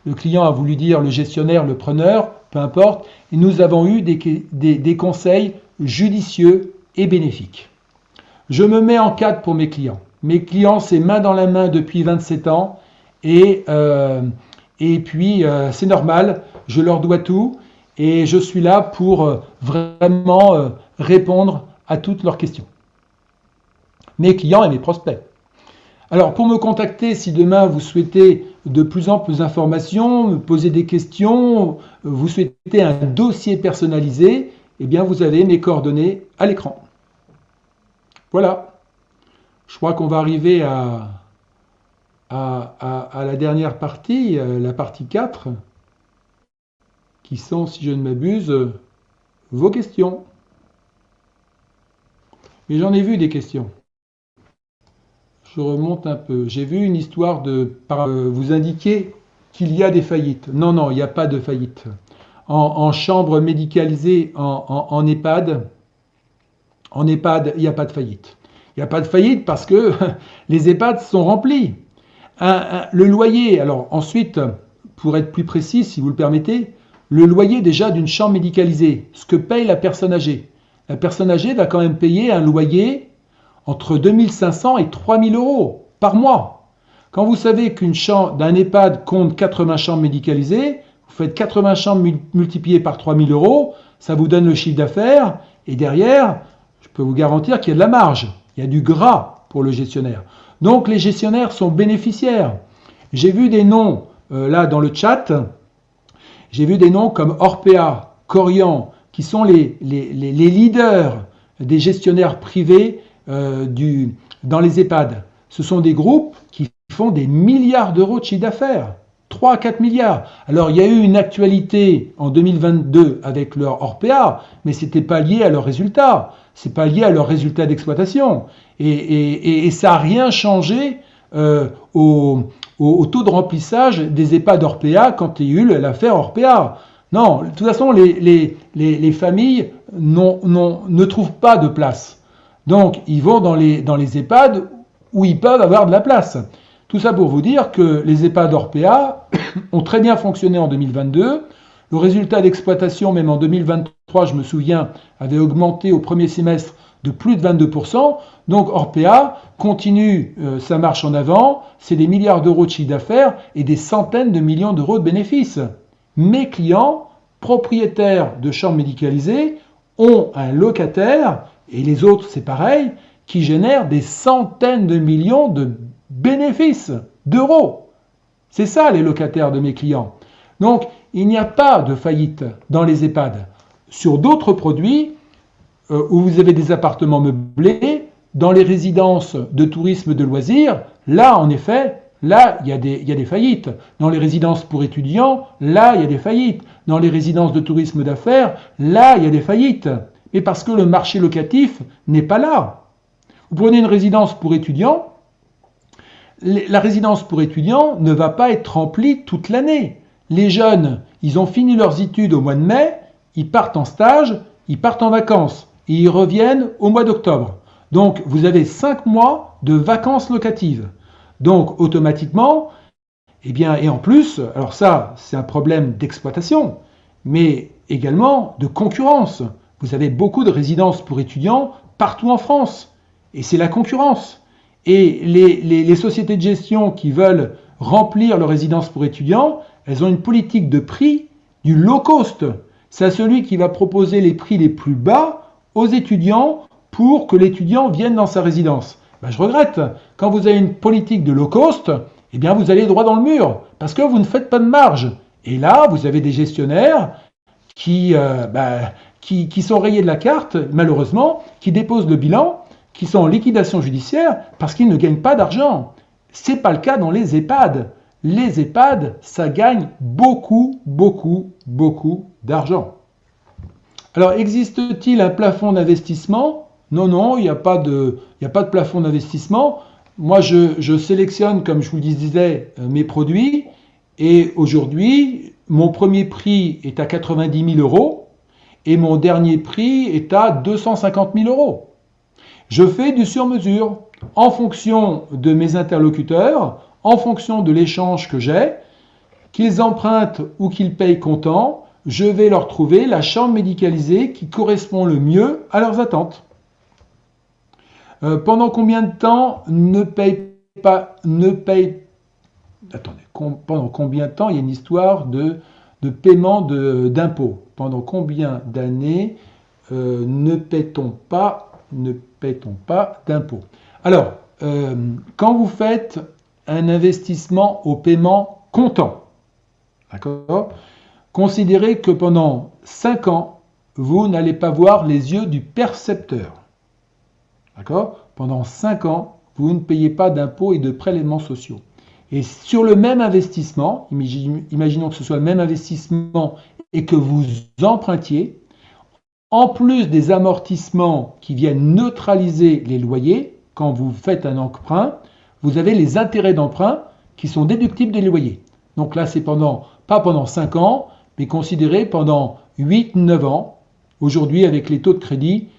le client a voulu dire le gestionnaire, le preneur, peu importe, et nous avons eu des conseils judicieux et bénéfiques. Je me mets en cadre pour mes clients. Mes clients, c'est main dans la main depuis 27 ans. Et puis, c'est normal, je leur dois tout. Et je suis là pour vraiment répondre à toutes leurs questions. Mes clients et mes prospects. Alors, pour me contacter, si demain vous souhaitez de plus en plus d'informations, me poser des questions, vous souhaitez un dossier personnalisé, eh bien, vous avez mes coordonnées à l'écran. Voilà. Je crois qu'on va arriver à la dernière partie, la partie 4, qui sont, si je ne m'abuse, vos questions. Mais j'en ai vu des questions. Je remonte un peu. J'ai vu une histoire vous indiquer qu'il y a des faillites. Non, non, il n'y a pas de faillite. En chambre médicalisée, en EHPAD, il n'y a pas de faillite. Il n'y a pas de faillite parce que les EHPAD sont remplis. Le loyer, alors ensuite, pour être plus précis, si vous le permettez, le loyer déjà d'une chambre médicalisée, ce que paye la personne âgée. La personne âgée va quand même payer un loyer entre 2 500 et 3 000 euros par mois. Quand vous savez qu'une chambre d'un EHPAD compte 80 chambres médicalisées, vous faites 80 chambres multipliées par 3 000 euros, ça vous donne le chiffre d'affaires, et derrière, je peux vous garantir qu'il y a de la marge, il y a du gras pour le gestionnaire. Donc les gestionnaires sont bénéficiaires. J'ai vu des noms là dans le chat, j'ai vu des noms comme Orpea, Corian, qui sont les leaders des gestionnaires privés dans les EHPAD. Ce sont des groupes qui font des milliards d'euros de chiffre d'affaires, 3 à 4 milliards. Alors il y a eu une actualité en 2022 avec leur Orpea, mais ce n'était pas lié à leurs résultats, ce n'est pas lié à leurs résultats d'exploitation. Et ça n'a rien changé au taux de remplissage des EHPAD Orpea quand il y a eu l'affaire Orpea. Non, de toute façon, les familles ne trouvent pas de place. Donc, ils vont dans les EHPAD où ils peuvent avoir de la place. Tout ça pour vous dire que les EHPAD Orpea ont très bien fonctionné en 2022. Le résultat d'exploitation, même en 2023, je me souviens, avait augmenté au premier semestre de plus de 22%. Donc, Orpea continue sa marche en avant. C'est des milliards d'euros de chiffre d'affaires et des centaines de millions d'euros de bénéfices. Mes clients, propriétaires de chambres médicalisées, ont un locataire, et les autres c'est pareil, qui génèrent des centaines de millions de bénéfices d'euros. C'est ça les locataires de mes clients. Donc il n'y a pas de faillite dans les EHPAD. Sur d'autres produits, où vous avez des appartements meublés, dans les résidences de tourisme de loisirs, là en effet, là, il y a des faillites. Dans les résidences pour étudiants, là, il y a des faillites. Dans les résidences de tourisme d'affaires, là, il y a des faillites. Mais parce que le marché locatif n'est pas là. Vous prenez une résidence pour étudiants, la résidence pour étudiants ne va pas être remplie toute l'année. Les jeunes, ils ont fini leurs études au mois de mai, ils partent en stage, ils partent en vacances, et ils reviennent au mois d'octobre. Donc, vous avez 5 mois de vacances locatives. Donc, automatiquement, et en plus, alors ça, c'est un problème d'exploitation, mais également de concurrence. Vous avez beaucoup de résidences pour étudiants partout en France, et c'est la concurrence. Et les sociétés de gestion qui veulent remplir leurs résidences pour étudiants, elles ont une politique de prix du low cost. C'est à celui qui va proposer les prix les plus bas aux étudiants pour que l'étudiant vienne dans sa résidence. Je regrette, quand vous avez une politique de low cost, eh bien vous allez droit dans le mur, parce que vous ne faites pas de marge. Et là, vous avez des gestionnaires qui sont rayés de la carte, malheureusement, qui déposent le bilan, qui sont en liquidation judiciaire, parce qu'ils ne gagnent pas d'argent. Ce n'est pas le cas dans les EHPAD. Les EHPAD, ça gagne beaucoup, beaucoup, beaucoup d'argent. Alors, existe-t-il un plafond d'investissement ? Non, non, il n'y a pas de plafond d'investissement. Moi, je sélectionne, comme je vous le disais, mes produits. Et aujourd'hui, mon premier prix est à 90 000 euros et mon dernier prix est à 250 000 euros. Je fais du sur-mesure en fonction de mes interlocuteurs, en fonction de l'échange que j'ai, qu'ils empruntent ou qu'ils payent comptant, je vais leur trouver la chambre médicalisée qui correspond le mieux à leurs attentes. Pendant combien de temps pendant combien de temps il y a une histoire de paiement d'impôts? Pendant combien d'années ne paie-t-on pas d'impôts? Alors, quand vous faites un investissement au paiement comptant, d'accord, considérez que pendant 5 ans, vous n'allez pas voir les yeux du percepteur. D'accord? Pendant 5 ans, vous ne payez pas d'impôts et de prélèvements sociaux. Et sur le même investissement, imaginons que ce soit le même investissement et que vous empruntiez, en plus des amortissements qui viennent neutraliser les loyers, quand vous faites un emprunt, vous avez les intérêts d'emprunt qui sont déductibles des loyers. Donc là, c'est pas pendant 5 ans, mais considérez pendant 8-9 ans. Aujourd'hui, avec les taux de crédit,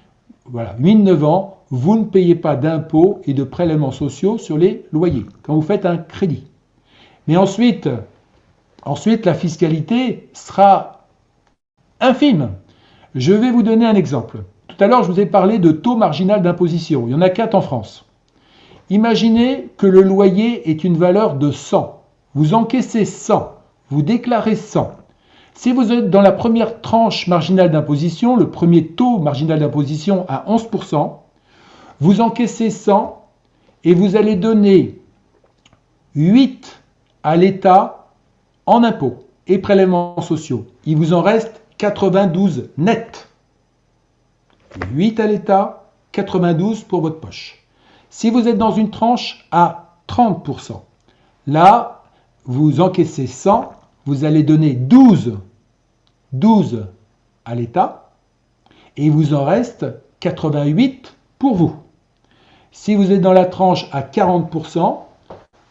voilà, 8-9 ans, vous ne payez pas d'impôts et de prélèvements sociaux sur les loyers quand vous faites un crédit. Mais ensuite, la fiscalité sera infime. Je vais vous donner un exemple. Tout à l'heure, je vous ai parlé de taux marginal d'imposition. Il y en a 4 en France. Imaginez que le loyer est une valeur de 100. Vous encaissez 100. Vous déclarez 100. Si vous êtes dans la première tranche marginale d'imposition, le premier taux marginal d'imposition à 11%, vous encaissez 100 et vous allez donner 8 à l'État en impôts et prélèvements sociaux. Il vous en reste 92 net. 8 à l'État, 92 pour votre poche. Si vous êtes dans une tranche à 30%, là, vous encaissez 100, vous allez donner 12 à l'État et il vous en reste 88 pour vous. Si vous êtes dans la tranche à 40%,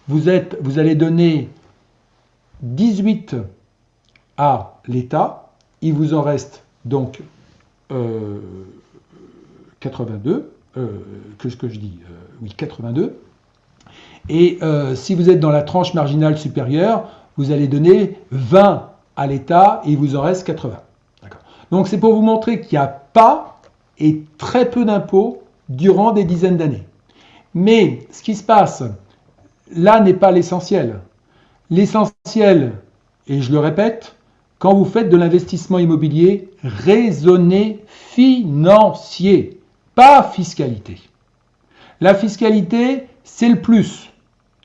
vous allez donner 18 à l'État, il vous en reste donc 82, qu'est-ce que je dis, oui, 82. Et si vous êtes dans la tranche marginale supérieure, vous allez donner 20 à l'État et il vous en reste 80. D'accord. Donc c'est pour vous montrer qu'il n'y a pas et très peu d'impôts durant des dizaines d'années. Mais ce qui se passe, là n'est pas l'essentiel. L'essentiel, et je le répète, quand vous faites de l'investissement immobilier, raisonné financier, pas fiscalité. La fiscalité, c'est le plus,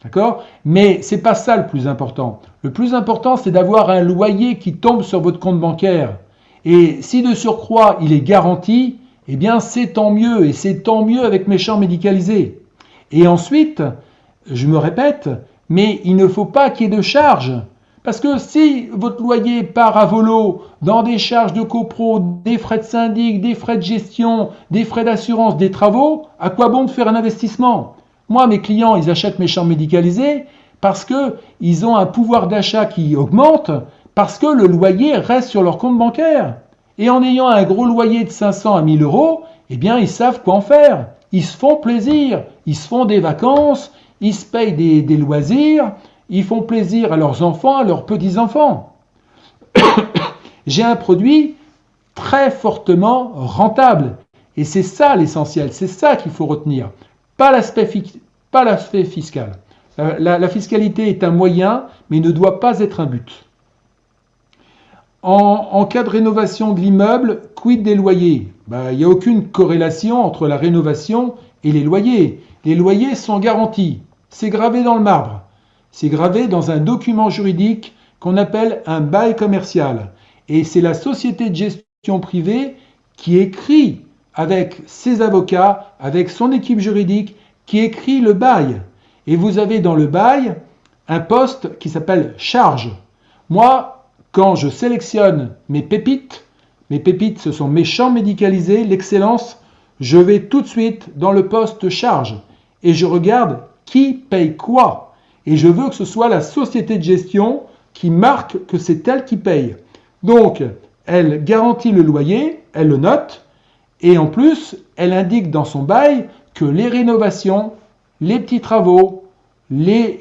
d'accord? Mais c'est pas ça le plus important. Le plus important, c'est d'avoir un loyer qui tombe sur votre compte bancaire. Et si de surcroît, il est garanti, eh bien c'est tant mieux, et c'est tant mieux avec mes champs médicalisés. Et ensuite, je me répète, mais il ne faut pas qu'il y ait de charges. Parce que si votre loyer part à volo dans des charges de copro, des frais de syndic, des frais de gestion, des frais d'assurance, des travaux, à quoi bon de faire un investissement? Moi, mes clients, ils achètent mes champs médicalisés parce qu'ils ont un pouvoir d'achat qui augmente, parce que le loyer reste sur leur compte bancaire. Et en ayant un gros loyer de 500 à 1000 euros, eh bien, ils savent quoi en faire. Ils se font plaisir, ils se font des vacances, ils se payent des loisirs, ils font plaisir à leurs enfants, à leurs petits-enfants. J'ai un produit très fortement rentable. Et c'est ça l'essentiel, c'est ça qu'il faut retenir. Pas l'aspect fiscal. La fiscalité est un moyen, mais ne doit pas être un but. En cas de rénovation de l'immeuble, quid des loyers? Il n'y a aucune corrélation entre la rénovation et les loyers. Les loyers sont garantis. C'est gravé dans le marbre. C'est gravé dans un document juridique qu'on appelle un bail commercial. Et c'est la société de gestion privée qui écrit avec ses avocats, avec son équipe juridique, qui écrit le bail. Et vous avez dans le bail un poste qui s'appelle charge. Moi, quand je sélectionne mes pépites, ce sont mes champs médicalisés, l'excellence, je vais tout de suite dans le poste charge et je regarde qui paye quoi. Et je veux que ce soit la société de gestion qui marque que c'est elle qui paye. Donc, elle garantit le loyer, elle le note, et en plus, elle indique dans son bail que les rénovations, les petits travaux, les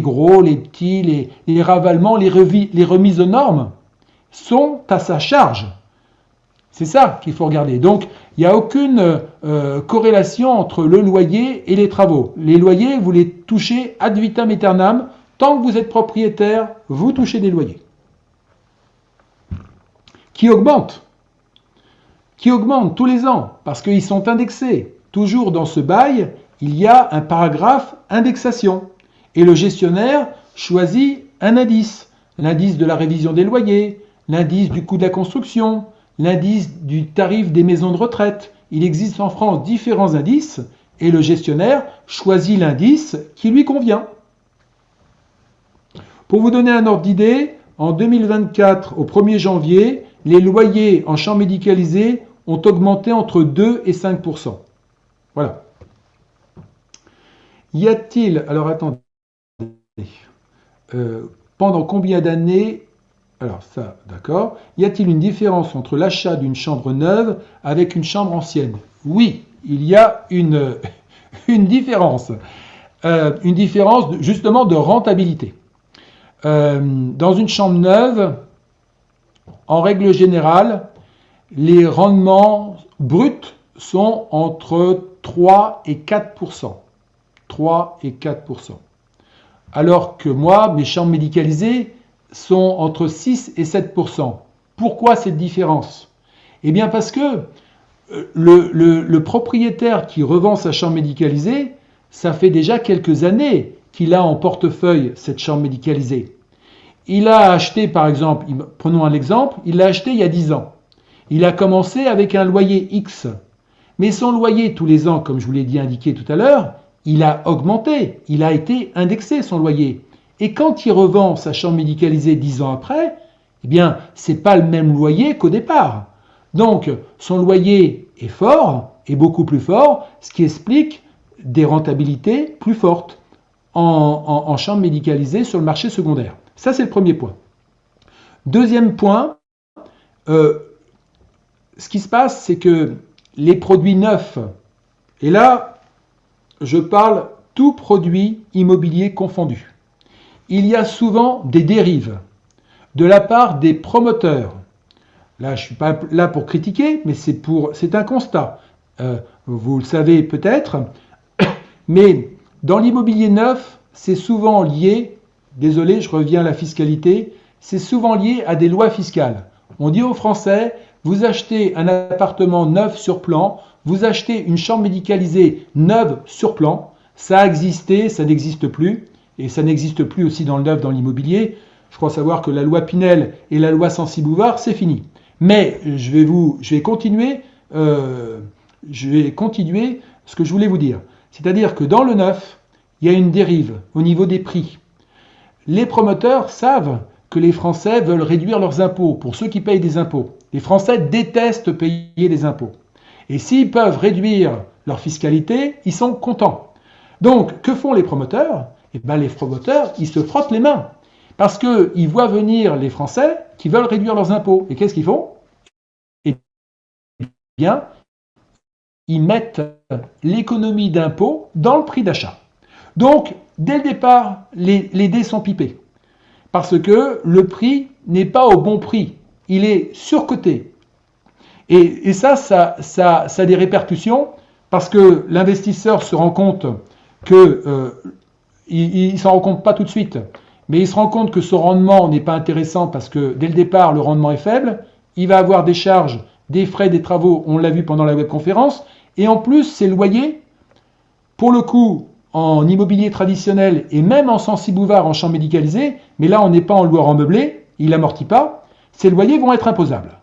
gros, les petits, les ravalements, les remises aux normes sont à sa charge. C'est ça qu'il faut regarder. Donc, il n'y a aucune corrélation entre le loyer et les travaux. Les loyers, vous les touchez ad vitam aeternam. Tant que vous êtes propriétaire, vous touchez des loyers. Qui augmentent tous les ans, parce qu'ils sont indexés. Toujours dans ce bail, il y a un paragraphe indexation. Et le gestionnaire choisit un indice. L'indice de la révision des loyers, l'indice du coût de la construction, l'indice du tarif des maisons de retraite. Il existe en France différents indices et le gestionnaire choisit l'indice qui lui convient. Pour vous donner un ordre d'idée, en 2024, au 1er janvier, les loyers en chambre médicalisée ont augmenté entre 2 et 5%. Voilà. Y a-t-il, alors attendez, pendant combien d'années, alors ça, d'accord, y a-t-il une différence entre l'achat d'une chambre neuve avec une chambre ancienne? Oui, il y a une différence. Une différence justement de rentabilité. Dans une chambre neuve, en règle générale, les rendements bruts sont entre 3 et 4%. 3 et 4%. Alors que moi, mes chambres médicalisées sont entre 6 et 7%. Pourquoi cette différence? Eh bien parce que le propriétaire qui revend sa chambre médicalisée, ça fait déjà quelques années qu'il a en portefeuille cette chambre médicalisée. Il a acheté, par exemple, prenons un exemple, il l'a acheté il y a 10 ans. Il a commencé avec un loyer X. Mais son loyer, tous les ans, comme je vous l'ai dit indiqué tout à l'heure, il a augmenté, il a été indexé son loyer. Et quand il revend sa chambre médicalisée 10 ans après, eh bien, ce n'est pas le même loyer qu'au départ. Donc, son loyer est fort, est beaucoup plus fort, ce qui explique des rentabilités plus fortes en chambre médicalisée sur le marché secondaire. Ça, c'est le premier point. Deuxième point, ce qui se passe, c'est que les produits neufs, et là, je parle tout produit immobilier confondu, il y a souvent des dérives de la part des promoteurs. Là, je ne suis pas là pour critiquer, mais c'est un constat. Vous le savez peut-être, mais dans l'immobilier neuf, c'est souvent lié, désolé, je reviens à la fiscalité, c'est souvent lié à des lois fiscales. On dit aux Français, vous achetez un appartement neuf sur plan, vous achetez une chambre médicalisée neuve sur plan, ça a existé, ça n'existe plus, et ça n'existe plus aussi dans le neuf, dans l'immobilier. Je crois savoir que la loi Pinel et la loi Censi-Bouvard, c'est fini. Mais je vais continuer ce que je voulais vous dire. C'est-à-dire que dans le neuf, il y a une dérive au niveau des prix. Les promoteurs savent que les Français veulent réduire leurs impôts, pour ceux qui payent des impôts. Les Français détestent payer des impôts. Et s'ils peuvent réduire leur fiscalité, ils sont contents. Donc, que font les promoteurs? Eh bien, les promoteurs, ils se frottent les mains. Parce qu'ils voient venir les Français qui veulent réduire leurs impôts. Et qu'est-ce qu'ils font? Eh bien, ils mettent l'économie d'impôts dans le prix d'achat. Donc, dès le départ, les dés sont pipés. Parce que le prix n'est pas au bon prix. Il est surcoté. Et ça a des répercussions parce que l'investisseur se rend compte que, il ne s'en rend compte pas tout de suite, mais il se rend compte que son rendement n'est pas intéressant parce que dès le départ, le rendement est faible. Il va avoir des charges, des frais, des travaux, on l'a vu pendant la webconférence. Et en plus, ses loyers, pour le coup, en immobilier traditionnel et même en Censi-Bouvard, en chambre médicalisée, mais là, on n'est pas en loueur en meublé, il n'amortit pas, ces loyers vont être imposables.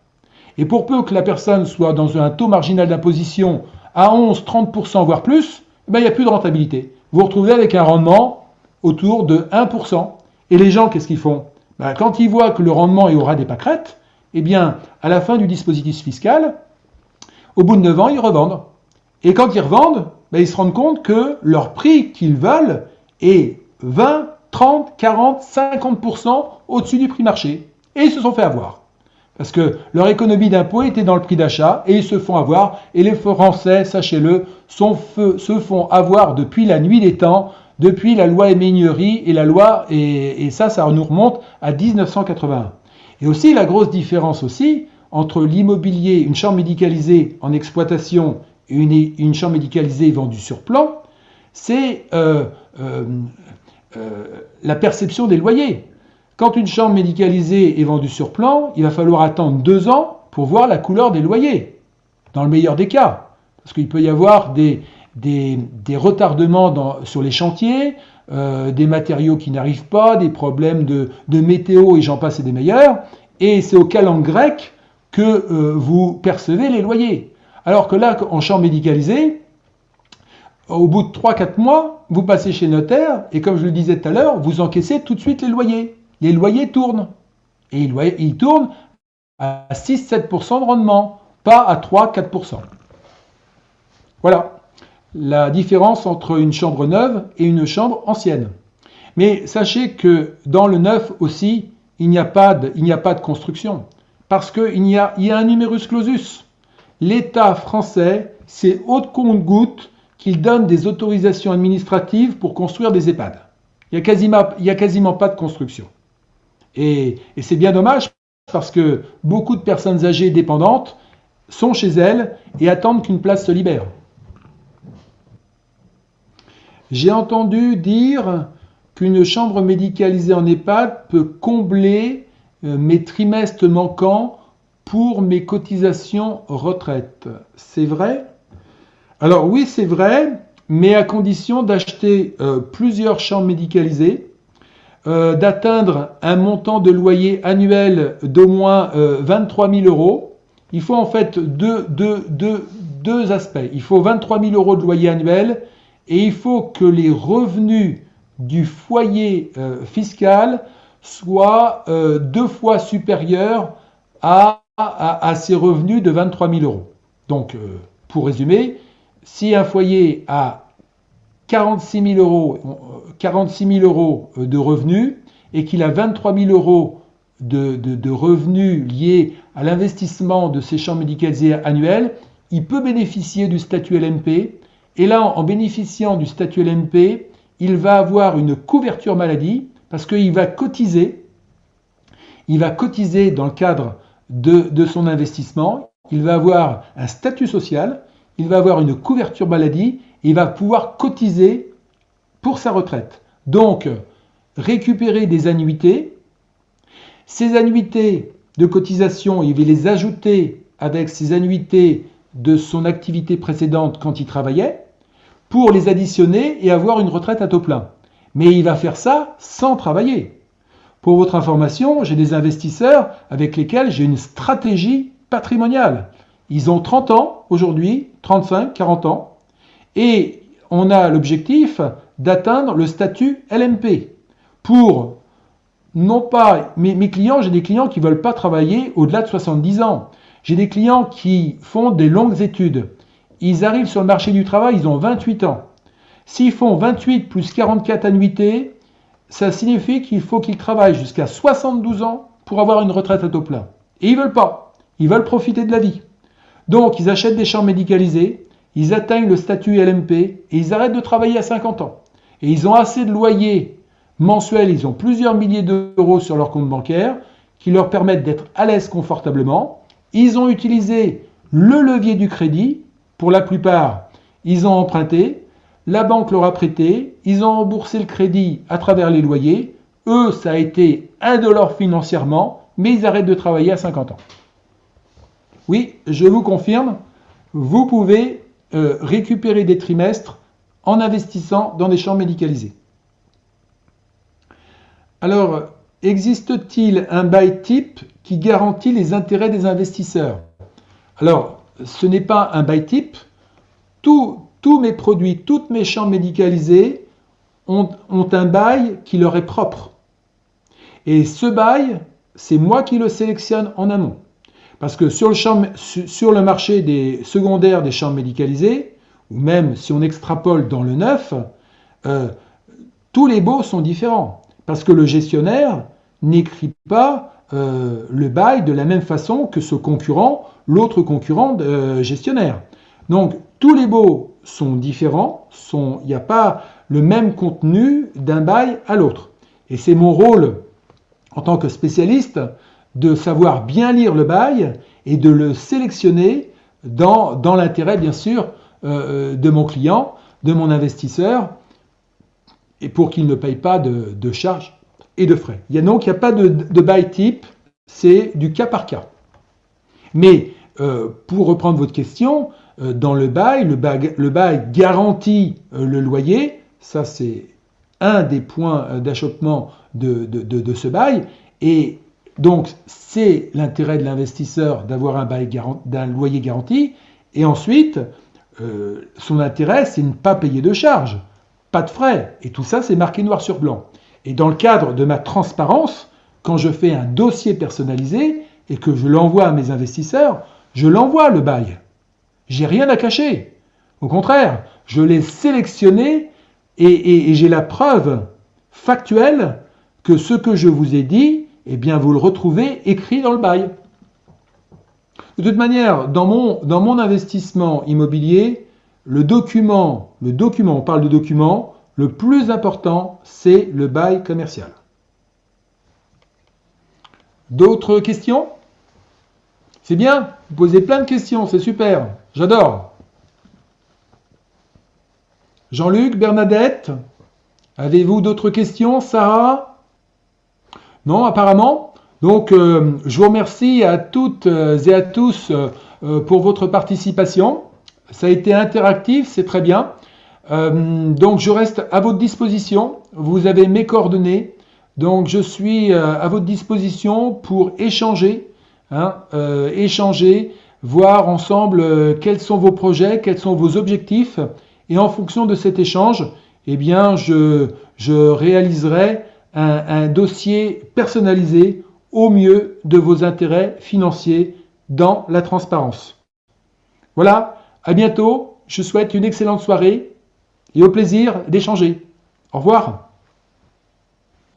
Et pour peu que la personne soit dans un taux marginal d'imposition à 11-30%, voire plus, ben, il n'y a plus de rentabilité. Vous vous retrouvez avec un rendement autour de 1%. Et les gens, qu'est-ce qu'ils font? Ben, quand ils voient que le rendement est au ras des pâquerettes, eh bien, à la fin du dispositif fiscal, au bout de 9 ans, ils revendent. Et quand ils revendent, ben, ils se rendent compte que leur prix qu'ils veulent est 20, 30, 40, 50% au-dessus du prix marché. Et ils se sont fait avoir. Parce que leur économie d'impôt était dans le prix d'achat et ils se font avoir. Et les Français, sachez-le, se font avoir depuis la nuit des temps, depuis la loi Émignerie et la loi, et ça nous remonte à 1981. Et aussi, la grosse différence aussi, entre l'immobilier, une chambre médicalisée en exploitation et une chambre médicalisée vendue sur plan, c'est la perception des loyers. Quand une chambre médicalisée est vendue sur plan, il va falloir attendre 2 ans pour voir la couleur des loyers, dans le meilleur des cas. Parce qu'il peut y avoir des retardements sur les chantiers, des matériaux qui n'arrivent pas, des problèmes de météo et j'en passe et des meilleurs. Et c'est au calendes grec que vous percevez les loyers. Alors que là, en chambre médicalisée, au bout de 3-4 mois, vous passez chez le notaire et comme je le disais tout à l'heure, vous encaissez tout de suite les loyers. Les loyers tournent. Et ils tournent à 6-7% de rendement, pas à 3-4%. Voilà la différence entre une chambre neuve et une chambre ancienne. Mais sachez que dans le neuf aussi, il n'y a pas de construction. Parce qu'il y a un numerus clausus. L'État français, c'est au compte-gouttes qu'il donne des autorisations administratives pour construire des EHPAD. Il n'y a quasiment pas de construction. Et c'est bien dommage parce que beaucoup de personnes âgées dépendantes sont chez elles et attendent qu'une place se libère. J'ai entendu dire qu'une chambre médicalisée en EHPAD peut combler mes trimestres manquants pour mes cotisations retraite. C'est vrai ? Alors oui, c'est vrai, mais à condition d'acheter plusieurs chambres médicalisées, d'atteindre un montant de loyer annuel d'au moins 23 000 euros. Il faut en fait deux aspects. Il faut 23 000 euros de loyer annuel et il faut que les revenus du foyer fiscal soient 2 fois supérieurs à ces revenus de 23 000 euros. Donc, pour résumer, si un foyer a 46 000 euros de revenus et qu'il a 23 000 euros de revenus liés à l'investissement de ces chambres médicalisées annuelles, il peut bénéficier du statut LMP. Et là, en bénéficiant du statut LMP, il va avoir une couverture maladie parce qu'il va cotiser. Il va cotiser dans le cadre de son investissement. Il va avoir un statut social. Il va avoir une couverture maladie. Et il va pouvoir cotiser pour sa retraite. Donc, récupérer des annuités. Ces annuités de cotisation, il va les ajouter avec ses annuités de son activité précédente quand il travaillait, pour les additionner et avoir une retraite à taux plein. Mais il va faire ça sans travailler. Pour votre information, j'ai des investisseurs avec lesquels j'ai une stratégie patrimoniale. Ils ont 30 ans aujourd'hui, 35, 40 ans, et on a l'objectif d'atteindre le statut LMP. Pour, non pas, mes clients, j'ai des clients qui ne veulent pas travailler au-delà de 70 ans. J'ai des clients qui font des longues études. Ils arrivent sur le marché du travail, ils ont 28 ans. S'ils font 28 plus 44 annuités, ça signifie qu'il faut qu'ils travaillent jusqu'à 72 ans pour avoir une retraite à taux plein. Et ils ne veulent pas. Ils veulent profiter de la vie. Donc, ils achètent des chambres médicalisées, ils atteignent le statut LMP et ils arrêtent de travailler à 50 ans. Et ils ont assez de loyers mensuels, ils ont plusieurs milliers d'euros sur leur compte bancaire qui leur permettent d'être à l'aise confortablement. Ils ont utilisé le levier du crédit. Pour la plupart, ils ont emprunté, la banque leur a prêté, ils ont remboursé le crédit à travers les loyers. Eux, ça a été indolore financièrement, mais ils arrêtent de travailler à 50 ans. Oui, je vous confirme, vous pouvez récupérer des trimestres en investissant dans des chambres médicalisées. Alors, existe-t-il un bail type qui garantit les intérêts des investisseurs ? Alors, ce n'est pas un bail type. Tous mes produits, toutes mes chambres médicalisées ont un bail qui leur est propre. Et ce bail, c'est moi qui le sélectionne en amont. Parce que sur le marché des secondaires des chambres médicalisées, ou même si on extrapole dans le neuf, tous les baux sont différents. Parce que le gestionnaire n'écrit pas le bail de la même façon que ce concurrent, l'autre concurrent gestionnaire. Donc, tous les baux sont différents, il n'y a pas le même contenu d'un bail à l'autre. Et c'est mon rôle, en tant que spécialiste, de savoir bien lire le bail et de le sélectionner dans l'intérêt, bien sûr, de mon client, de mon investisseur, et pour qu'il ne paye pas de charges et de frais. Donc, il n'y a pas de bail type, c'est du cas par cas. Mais pour reprendre votre question, dans le bail garantit le loyer, ça c'est un des points d'achoppement de ce bail, et donc c'est l'intérêt de l'investisseur d'avoir d'un loyer garanti, et ensuite son intérêt c'est de ne pas payer de charges, pas de frais, et tout ça c'est marqué noir sur blanc. Et dans le cadre de ma transparence, quand je fais un dossier personnalisé et que je l'envoie à mes investisseurs, je l'envoie le bail. J'ai rien à cacher. Au contraire, je l'ai sélectionné et j'ai la preuve factuelle que ce que je vous ai dit, eh bien vous le retrouvez écrit dans le bail. De toute manière, dans mon investissement immobilier, le document, on parle de document, le plus important, c'est le bail commercial. D'autres questions? C'est bien, vous posez plein de questions, c'est super, j'adore. Jean-Luc, Bernadette, avez-vous d'autres questions? Sarah? Non, apparemment. Donc, je vous remercie à toutes et à tous pour votre participation. Ça a été interactif, c'est très bien. Donc, je reste à votre disposition. Vous avez mes coordonnées. Donc, je suis à votre disposition pour échanger. Voir ensemble quels sont vos projets, quels sont vos objectifs, et en fonction de cet échange, eh bien, je réaliserai un dossier personnalisé au mieux de vos intérêts financiers dans la transparence. Voilà, à bientôt, je souhaite une excellente soirée et au plaisir d'échanger. Au revoir.